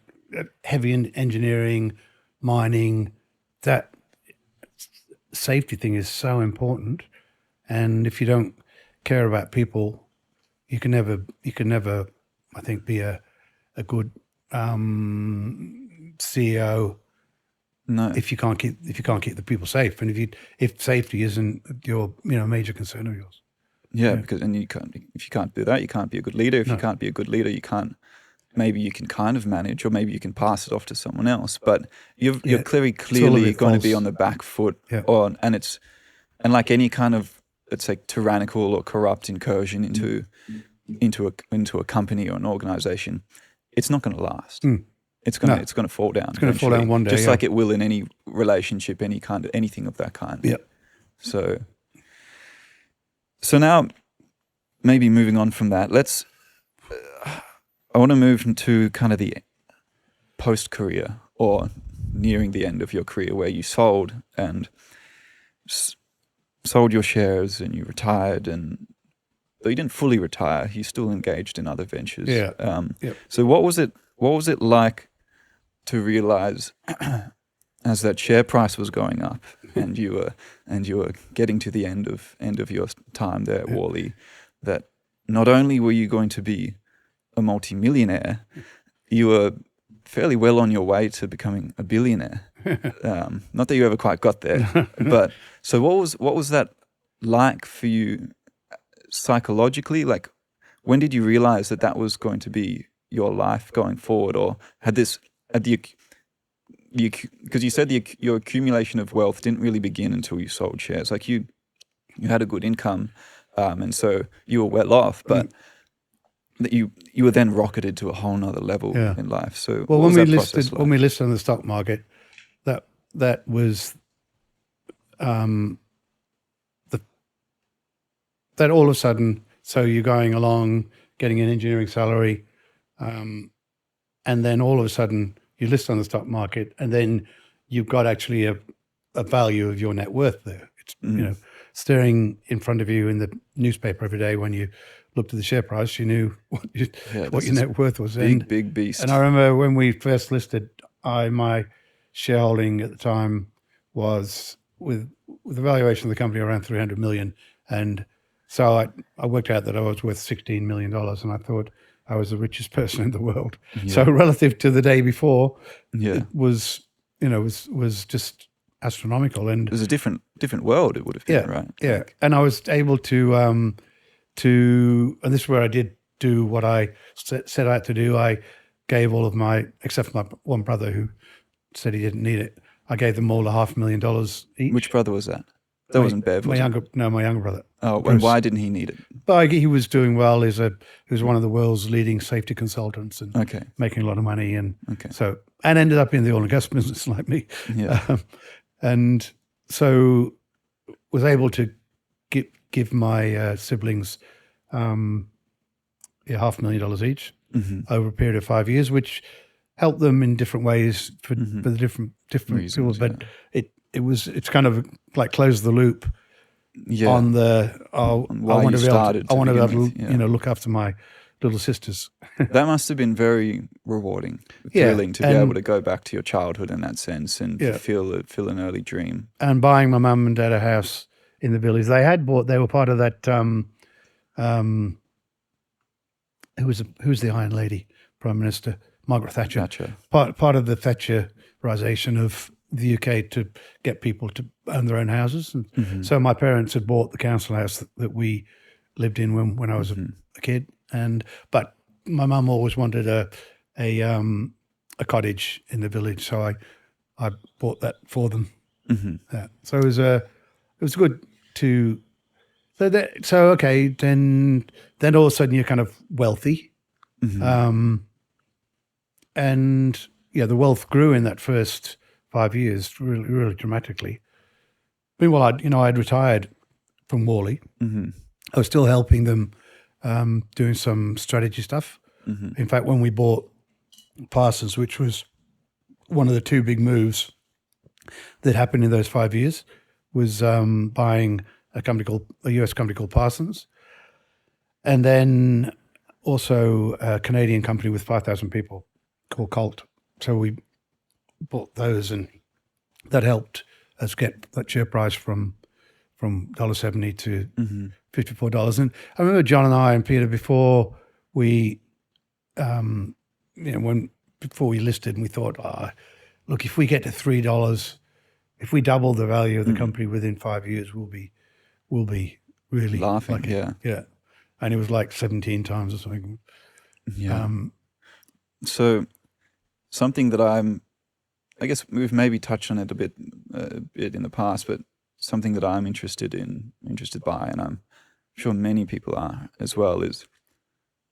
heavy engineering, mining, that safety thing is so important. And if you don't care about people, you can never, I think, be a good CEO. No, if you can't keep the people safe, and if safety isn't your major concern of yours. Yeah, because if you can't do that, you can't be a good leader. If you can't be a good leader, you can't. Maybe you can kind of manage, or maybe you can pass it off to someone else. But you're clearly going to be on the back foot, and like any kind of, let's say, tyrannical or corrupt incursion into a company or an organization, it's not going to last. It's going to fall down. It's going to fall down one day, just like it will in any relationship, anything of that kind. Yeah. So now, maybe moving on from that, I want to move into kind of the post-career, or nearing the end of your career, where you sold your shares and you retired, and though you didn't fully retire, you still engaged in other ventures. So what was it like to realize, as that share price was going up and you were getting to the end of your time there at Worley, that not only were you going to be a multi-millionaire, you were fairly well on your way to becoming a billionaire. Not that you ever quite got there, but so what was that like for you psychologically? Like, when did you realize that was going to be your life going forward, or because you said your accumulation of wealth didn't really begin until you sold shares. Like, you had a good income, and so you were well off, but that you were then rocketed to a whole nother level in life. So when we listed on the stock market, that was that all of a sudden, so you're going along getting an engineering salary, and then all of a sudden you list on the stock market, and then you've got actually a value of your net worth there. It's staring in front of you in the newspaper every day. When you looked at the share price, you knew what your net worth was. Big beast. And I remember when we first listed, my shareholding at the time was with the valuation of the company around 300 million, and so I worked out that I was worth $16 million, and I thought I was the richest person in the world. So relative to the day before, it was just astronomical. And it was a different world. It would have been, right? Yeah, and I was able to, and this is where I did do what I set out to do. I gave all of except for my one brother who said he didn't need it, I gave them all $500,000 each. Which brother was that? That wasn't Bev, my younger brother. Oh, and why didn't he need it? But he was doing well. He was one of the world's leading safety consultants, and making a lot of money, and ended up in the oil and gas business like me. And so was able to give my siblings $500,000 each over a period of 5 years, which helped them in different ways for the different reasons, people. But it's kind of like close the loop on the I want to be able to look after my little sisters. That must have been very rewarding, thrilling to be able to go back to your childhood in that sense, and to feel an early dream. And buying my mum and dad a house in the Billies, they were part of that. Who's the Iron Lady Prime Minister? Margaret Thatcher. Part of the Thatcherization of the UK to get people to own their own houses. And so my parents had bought the council house that we lived in when I was a kid. But my mum always wanted a cottage in the village, so I bought that for them. So it was good to. So okay, then all of a sudden you're kind of wealthy, and the wealth grew in that first 5 years really, really dramatically. Meanwhile, I'd retired from Worley. I was still helping them doing some strategy stuff. In fact, when we bought Parsons, which was one of the two big moves that happened in those 5 years, was buying a US company called Parsons, and then also a Canadian company with 5,000 people called Colt. So we bought those, and that helped us get that share price from $1.70 to $54. And I remember John and I and Peter before we, before we listed, and we thought, look, if we get to $3, if we double the value of the company within 5 years, we'll be really laughing. lucky. Yeah. And it was like 17 times or something. Yeah. So something that I guess we've maybe touched on it a bit in the past, but something that I'm interested by, and I'm sure many people are as well, is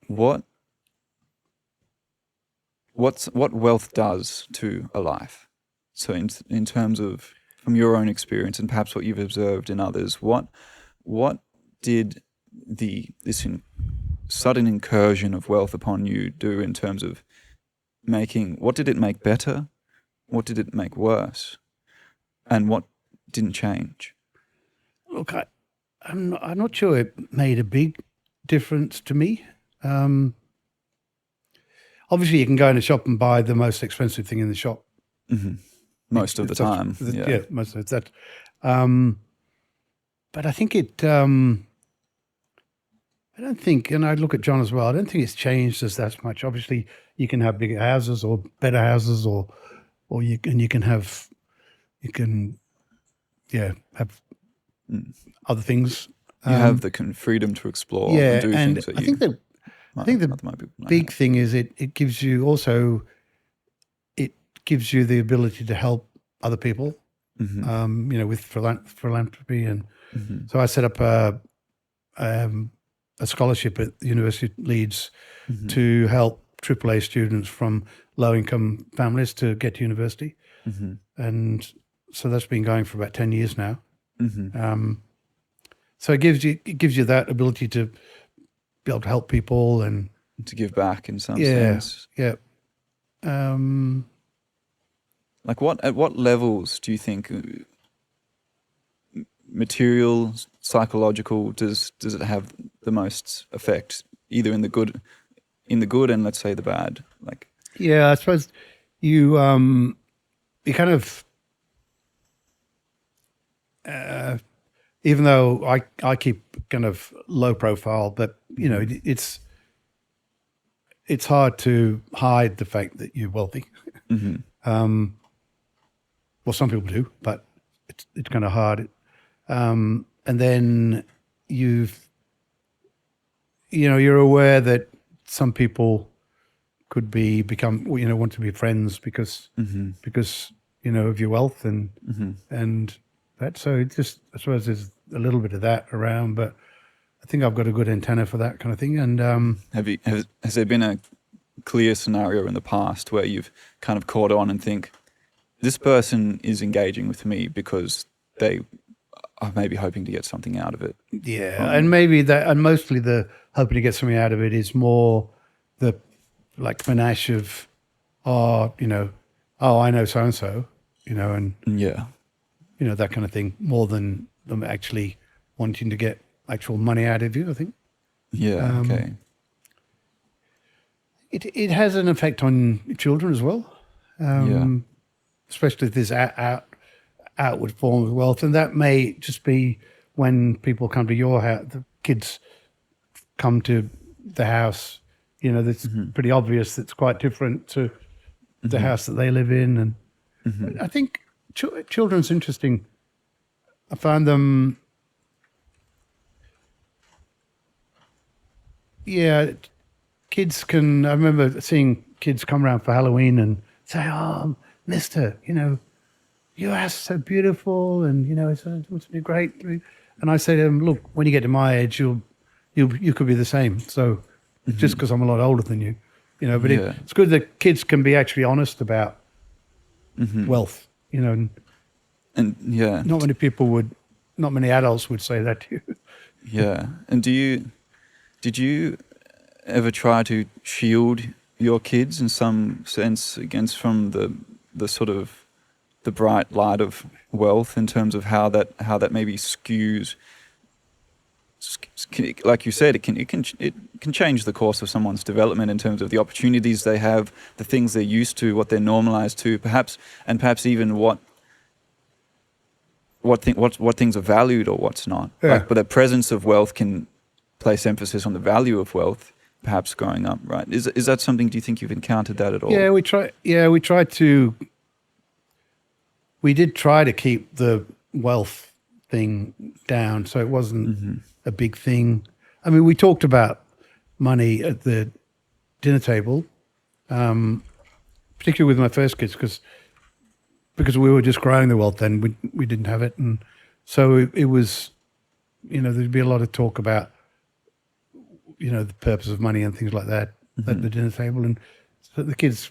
what wealth does to a life. So in terms of, from your own experience and perhaps what you've observed in others, what did this sudden incursion of wealth upon you do in terms of what did it make better? What did it make worse? And what didn't change? Look, I'm not sure it made a big difference to me. Obviously, you can go in a shop and buy the most expensive thing in the shop. Most of the time. Yeah, most of that. But I think I don't think, and I look at John as well, I don't think it's changed us that much. Obviously, you can have bigger houses or better houses, or you can have other things. You have the freedom to explore and do things that I think the big thing is it gives you the ability to help other people, with philanthropy. And so I set up a scholarship at the University of Leeds to help AAA students from low-income families to get to university. And so that's been going for about 10 years now. So it gives you that ability to be able to help people and to give back in some sense. Yeah. At what levels do you think material, psychological, does it have the most effect, either in the good and let's say the bad? I suppose you kind of even though I keep kind of low profile, but it's hard to hide the fact that you're wealthy. Well, some people do, but it's kind of hard. And then you're aware that some people could become want to be friends because of your wealth and that. So it just, I suppose there's a little bit of that around, but I think I've got a good antenna for that kind of thing. And has there been a clear scenario in the past where you've kind of caught on and think, this person is engaging with me because they are maybe hoping to get something out of it? Yeah, and maybe that, and mostly the hoping to get something out of it is more the panache of, I know so and so, and that kind of thing, more than them actually wanting to get actual money out of you, I think. Yeah. Okay. It has an effect on children as well. Especially this outward form of wealth, and that may just be when people come to your house, the kids come to the house. That's pretty obvious. That's quite different to the house that they live in, and I think children's interesting. I find them yeah, kids can. I remember seeing kids come around for Halloween and say, "Oh, Mister, your house is so beautiful, and it's be great." And I say to them, "Look, when you get to my age, you could be the same. So just because I'm a lot older than you, But Yeah. it's good that kids can be actually honest about wealth. And And yeah, not many adults would say that to you. yeah. And did you ever try to shield your kids in some sense against from the sort of the bright light of wealth in terms of how that maybe skews, like you said, it can change the course of someone's development in terms of the opportunities they have, the things they're used to, what they're normalized to, perhaps even what things are valued or what's not. Yeah. But the presence of wealth can place emphasis on the value of wealth, perhaps growing up, right? Is that something? Do you think you've encountered that at all? Yeah, we try. Yeah, we did try to keep the wealth thing down, so it wasn't a big thing. I mean, we talked about money at the dinner table, particularly with my first kids, because we were just growing the wealth then. We didn't have it, and so it was, there'd be a lot of talk about, the purpose of money and things like that at the dinner table, and so the kids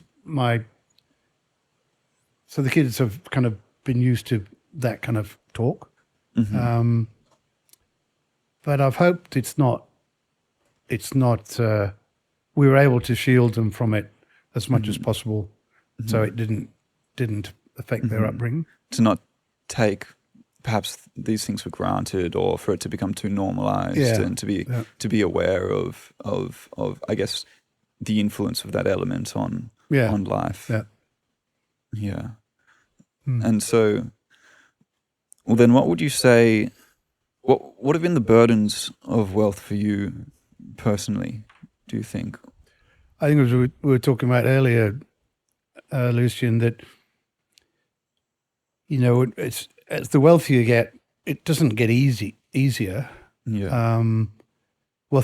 have kind of been used to that kind of talk. But I've hoped it's not, we were able to shield them from it as much as possible, so it didn't affect their upbringing. To not take perhaps these things for granted, or for it to become too normalized, and to be aware of I guess the influence of that element on life. Yeah. And so, well, then what would you say, what have been the burdens of wealth for you personally, do you think? I think as we were talking about earlier, Lucian, that, it's as the wealthier you get, it doesn't get easier. Yeah. Well,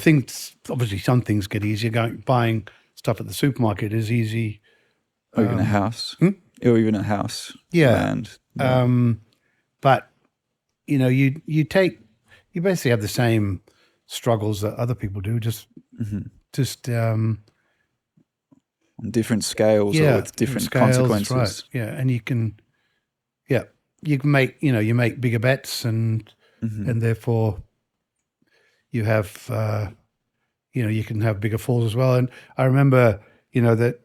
obviously some things get easier. Buying stuff at the supermarket is easy. Or even a house. Or even a house. Yeah. Land. But, you basically have the same struggles that other people do, just on different scales, or with different consequences. Right. Yeah. And you can make, you make bigger bets, and therefore you have, you can have bigger falls as well. And I remember, that,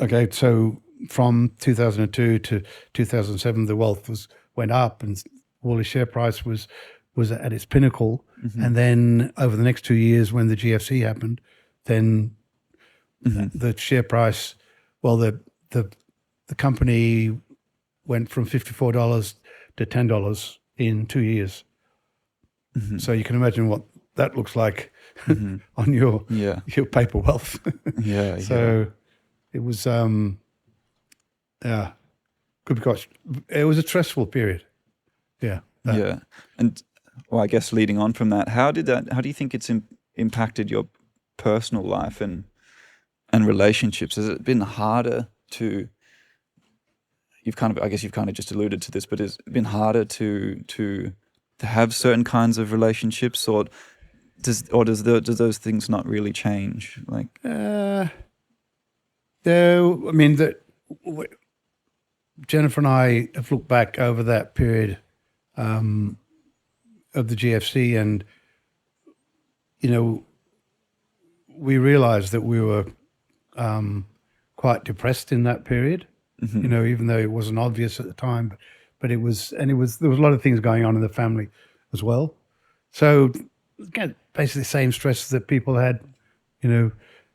okay, so from 2002 to 2007, the wealth went up, and Worley share price was at its pinnacle. And then over the next 2 years, when the GFC happened, then the share price, well, the company went from $54 to $10 in 2 years. So you can imagine what that looks like on your paper wealth. So it was, good gosh, it was a stressful period. Yeah. And well, I guess leading on from that, how do you think it's impacted your personal life and relationships? Has it been harder to, I guess you've kind of just alluded to this, but has it been harder to have certain kinds of relationships, or does those things not really change? Like, I mean, Jennifer and I have looked back over that period of the GFC, and we realized that we were quite depressed in that period. Even though it wasn't obvious at the time, but there was a lot of things going on in the family as well. So again, basically the same stresses that people had,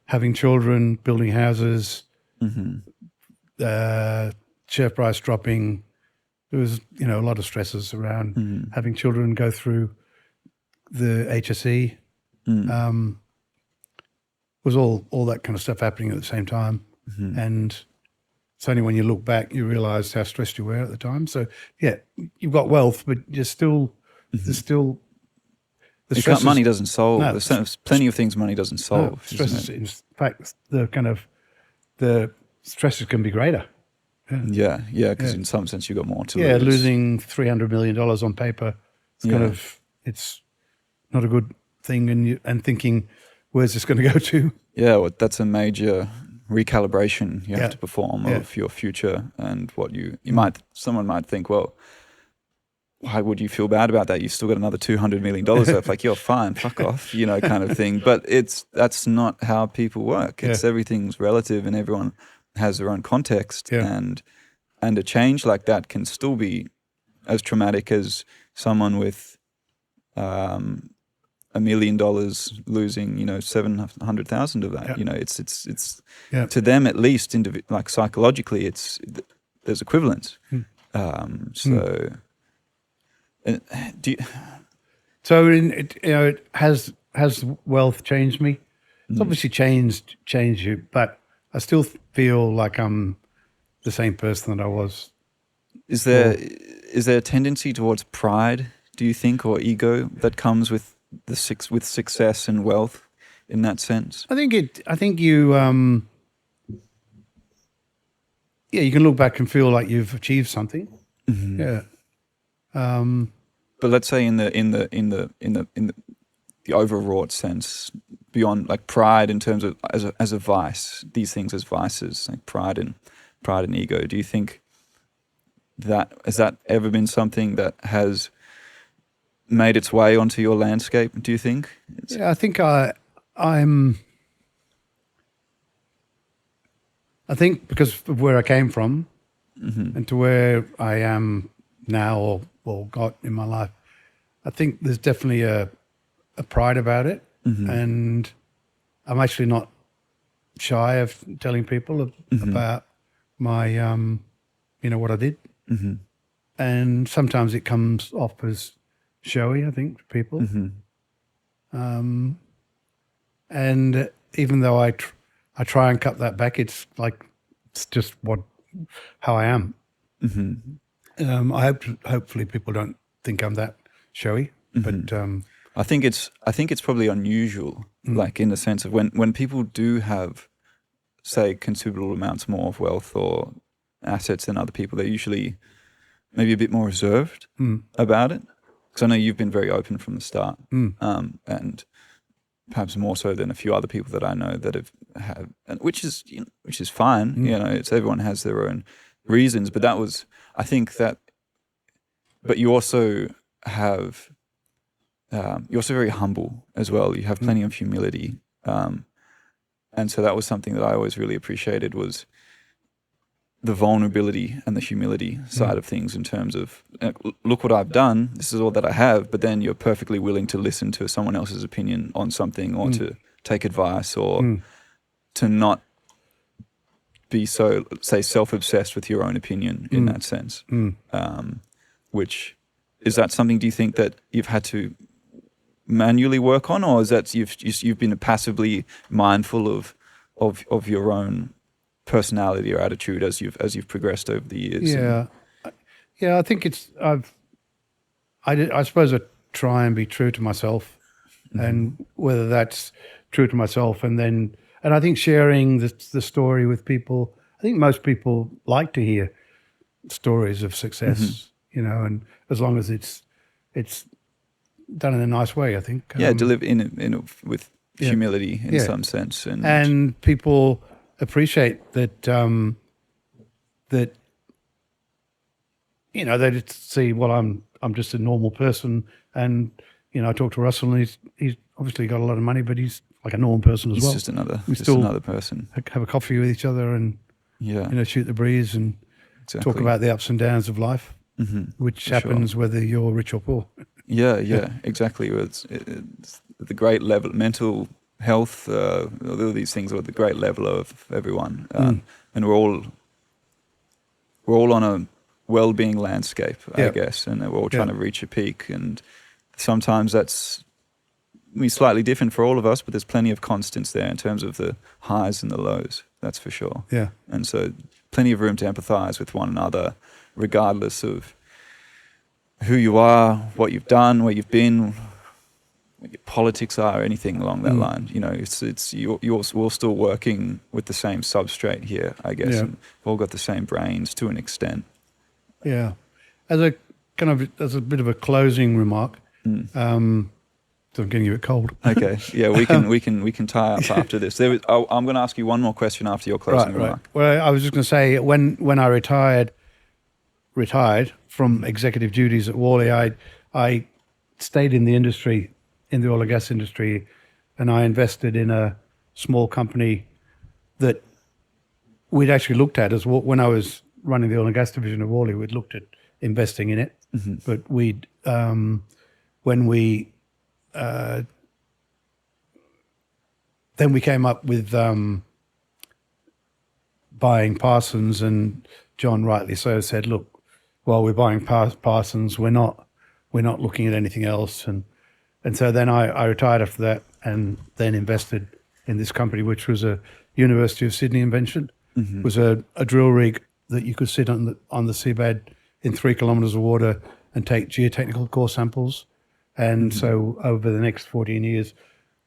having children, building houses, share price dropping. There was, a lot of stresses around having children go through the HSE. Was all that kind of stuff happening at the same time. And it's only when you look back you realise how stressed you were at the time. So yeah, you've got wealth, but you're still there's still Money doesn't solve. No, There's plenty of things money doesn't solve. Stresses, isn't it? in fact, the stresses can be greater. Yeah, because in some sense you've got more to lose. Yeah, losing $300 million on paper, it's not a good thing, and thinking, where's this going to go to? Yeah, well, that's a major recalibration you have to perform Yeah. of your future and what someone might think, well, why would you feel bad about that? You've still got another $200 million left. Like, you're fine, fuck off, kind of thing. But that's not how people work. Everything's relative, and everyone has their own context. Yeah. And a change like that can still be as traumatic as someone with $1 million losing, 700,000 of that. Yeah. It's to them, at least, like psychologically, there's equivalence. Has wealth changed me? It's obviously changed you, but I still feel like I'm the same person that I was. Is there a tendency towards pride, do you think, or ego that comes with with success and wealth in that sense? I think you you can look back and feel like you've achieved something. Mm-hmm. Yeah. But let's say in the overwrought sense, beyond like pride in terms of as a vice, these things as vices, like pride and ego. Do you think has that ever been something that has made its way onto your landscape? Do you think? I think I'm. I think because of where I came from, and to where I am now, or got in my life, I think there's definitely a pride about it, and I'm actually not shy of telling people about my, what I did, and sometimes it comes off as showy, I think, to people, and even though I try and cut that back, it's just how I am. Hopefully people don't think I'm that showy, but I think it's probably unusual, like in the sense of when people do have, say, considerable amounts more of wealth or assets than other people, they're usually maybe a bit more reserved about it. Because I know you've been very open from the start, and perhaps more so than a few other people that I know that have which is fine. It's everyone has their own reasons, but I think that. But you also have. You're also very humble as well. You have plenty of humility, and so that was something that I always really appreciated, was the vulnerability and the humility side of things, in terms of, look what I've done, this is all that I have, but then you're perfectly willing to listen to someone else's opinion on something, or to take advice, or to not be so, say, self-obsessed with your own opinion in that sense. Which, is that something, do you think, that you've had to manually work on, or is that you've been passively mindful of your own personality or attitude as you've progressed over the years? I think I suppose I try and be true to myself, and whether that's true to myself, and I think sharing the story with people. I think most people like to hear stories of success, and as long as it's done in a nice way, I think. Deliver with humility in some sense, and people appreciate that. That they just see, well, I'm just a normal person, and I talk to Russell, and he's obviously got a lot of money, but he's like a normal person as well. He's just another person. Have a coffee with each other, and shoot the breeze, and talk about the ups and downs of life, which happens whether you're rich or poor. Exactly. It's the great level, mental health, all these things are at the great level of everyone, and we're all on a well-being landscape, I guess, and we're all trying to reach a peak, and sometimes that's slightly different for all of us, but there's plenty of constants there in terms of the highs and the lows, that's for sure. And so plenty of room to empathize with one another, regardless of who you are, what you've done, where you've been, politics are or anything along that line. You know, we're still working with the same substrate here, I guess, Yeah. and we've all got the same brains to an extent. Yeah. As a bit of a closing remark, so I'm getting you a bit cold. Okay, yeah, we can tie up after this. I'm going to ask you one more question after your closing remark. Right. Well, I was just going to say when I retired from executive duties at Worley, I stayed in the industry, in the oil and gas industry, and I invested in a small company that we'd actually looked at as when I was running the oil and gas division of Worley. We'd looked at investing in it, but then we came up with buying Parsons, and John rightly so said, "Look, while we're buying Parsons, we're not looking at anything else." And so then I retired after that, and then invested in this company, which was a University of Sydney invention. It was a drill rig that you could sit on the seabed in 3 kilometres of water and take geotechnical core samples. And so over the next 14 years,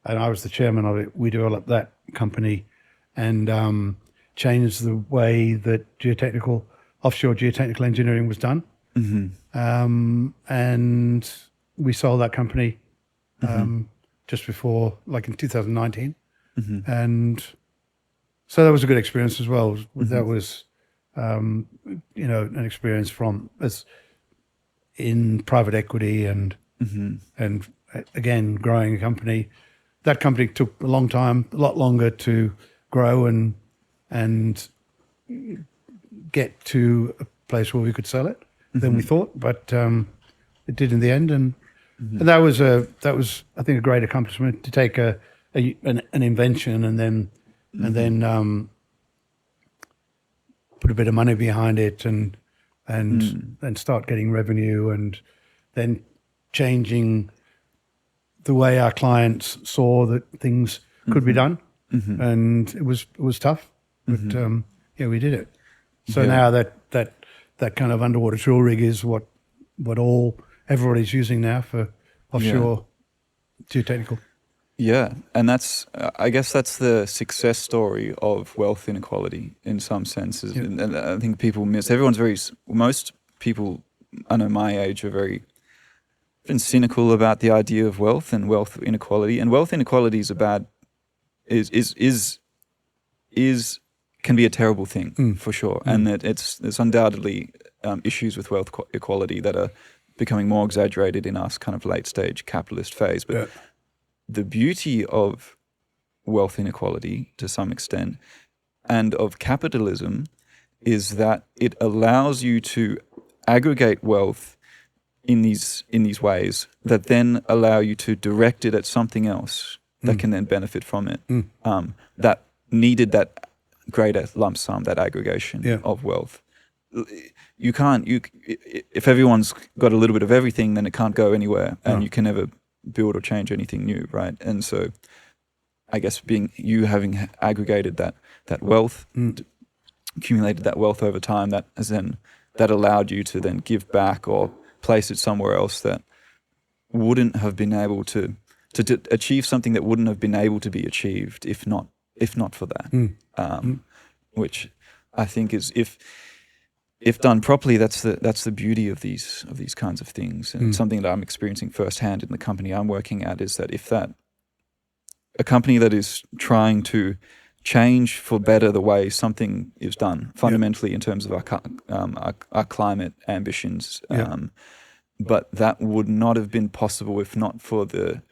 and I was the chairman of it, we developed that company and changed the way that offshore geotechnical engineering was done. And we sold that company just before, like in 2019. And so that was a good experience as well. That was, an experience from us in private equity and again, growing a company. That company took a long time, a lot longer to grow and get to a place where we could sell it than we thought, but it did in the end, and that was I think a great accomplishment to take an invention and then put a bit of money behind it and start getting revenue, and then changing the way our clients saw that things could be done, and it was tough, but we did it. So now that kind of underwater drill rig is what everybody's using now for offshore geotechnical. Yeah, and I guess that's the success story of wealth inequality in some senses. Yeah. And I think people most people, I know my age, are very cynical about the idea of wealth and wealth inequality. And wealth inequality can be a terrible thing for sure. And that there's undoubtedly issues with wealth equality that are becoming more exaggerated in our kind of late stage capitalist phase. But the beauty of wealth inequality to some extent and of capitalism is that it allows you to aggregate wealth in these ways that then allow you to direct it at something else that can then benefit from it, that needed that greater lump sum, that aggregation of wealth. If everyone's got a little bit of everything, then it can't go anywhere, and you can never build or change anything new, right? And so I guess having aggregated that wealth, accumulated that wealth over time, that allowed you to then give back or place it somewhere else that wouldn't have been able to achieve something that wouldn't have been able to be achieved if not for that. Which I think is, if done properly, that's the beauty of these kinds of things. And something that I'm experiencing firsthand in the company I'm working at is that a company that is trying to change for better the way something is done fundamentally in terms of our climate ambitions, but that would not have been possible if not for the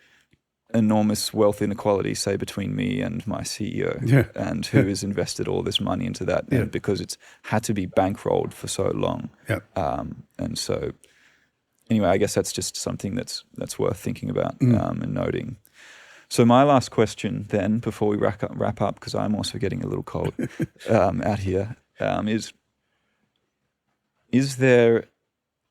enormous wealth inequality, say, between me and my CEO, and who has invested all this money into that, and because it's had to be bankrolled for so long. And so, anyway, I guess that's just something that's worth thinking about and noting. So my last question then, before we wrap up, because I'm also getting a little cold out here, is there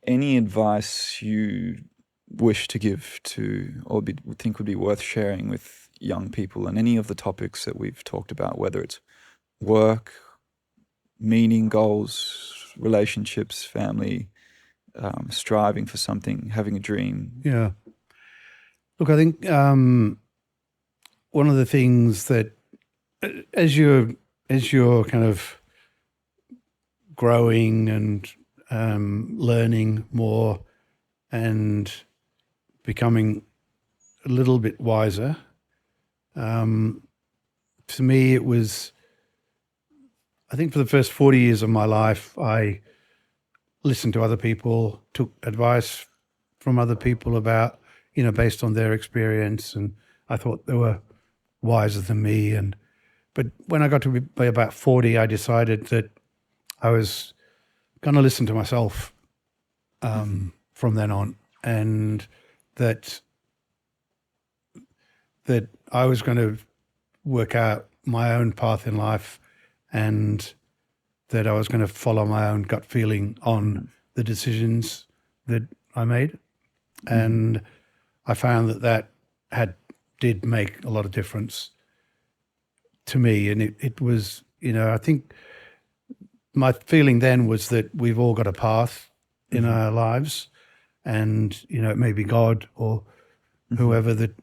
any advice you wish to give to, or think would be worth sharing with young people on any of the topics that we've talked about, whether it's work, meaning, goals, relationships, family, striving for something, having a dream? Yeah. Look, I think one of the things that as you're kind of growing and learning more and becoming a little bit wiser, for me it was, I think for the first 40 years of my life, I listened to other people, took advice from other people about, based on their experience, and I thought they were wiser than me. But when I got to be about 40, I decided that I was going to listen to myself from then on, and that I was going to work out my own path in life, and that I was going to follow my own gut feeling on the decisions that I made. And I found that did make a lot of difference to me. And it was, I think my feeling then was that we've all got a path in our lives, and, it may be God or whoever that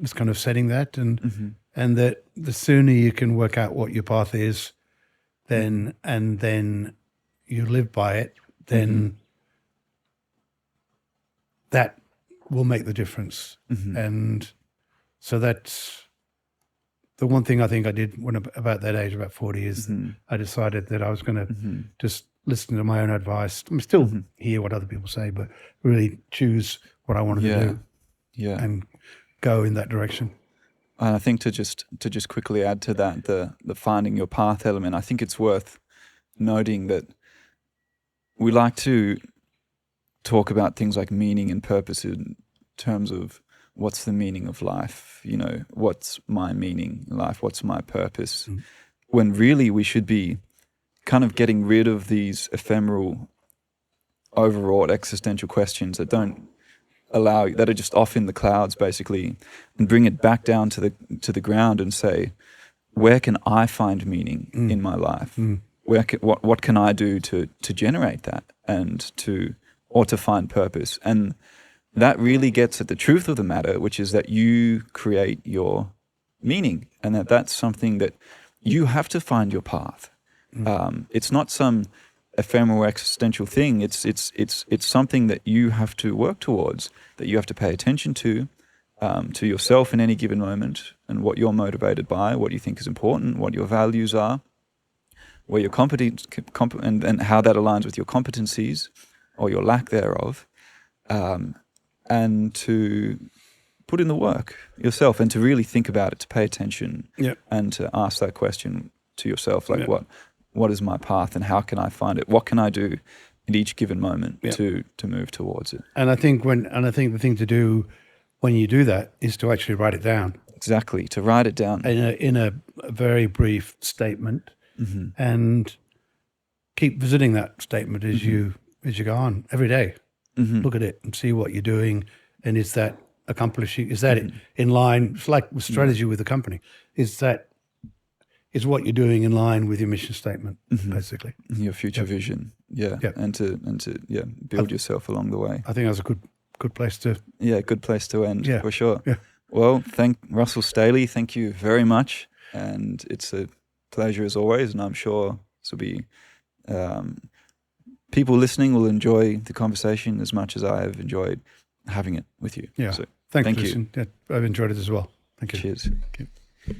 is kind of setting that, and that the sooner you can work out what your path is, then you live by it, then that will make the difference. And so that's the one thing I think I did when about that age, about 40, is I decided that I was going to just listen to my own advice. I still hear what other people say, but really choose what I wanted to do and go in that direction. And I think to just quickly add to that, the finding your path element, I think it's worth noting that we like to talk about things like meaning and purpose in terms of what's the meaning of life, what's my meaning in life, what's my purpose, when really we should be kind of getting rid of these ephemeral, overwrought existential questions that are just off in the clouds, basically, and bring it back down to the ground and say, where can I find meaning in my life? What can I do to generate that and to find purpose? And that really gets at the truth of the matter, which is that you create your meaning, and that's something that you have to find your path. It's not some ephemeral existential thing. It's something that you have to work towards, that you have to pay attention to yourself in any given moment, and what you're motivated by, what you think is important, what your values are, where your competence and how that aligns with your competencies or your lack thereof, and to put in the work yourself, and to really think about it, to pay attention, and to ask that question to yourself, like what is my path, and how can I find it? What can I do in each given moment to move towards it? And I think the thing to do when you do that is to actually write it down. Exactly, to write it down in a very brief statement, and keep visiting that statement as you go on every day. Look at it and see what you're doing, and is that accomplishing? Is that in line? It's like with strategy with the company. Is what you're doing in line with your mission statement, basically? Your future vision, and to build yourself along the way. I think that's a good place to. Yeah, good place to end, for sure. Yeah. Well, thank Russell Staley. Thank you very much, and it's a pleasure as always. And I'm sure this will be people listening will enjoy the conversation as much as I have enjoyed having it with you. Yeah. So, thank you. Yeah, I've enjoyed it as well. Thank you. Cheers. Thank you.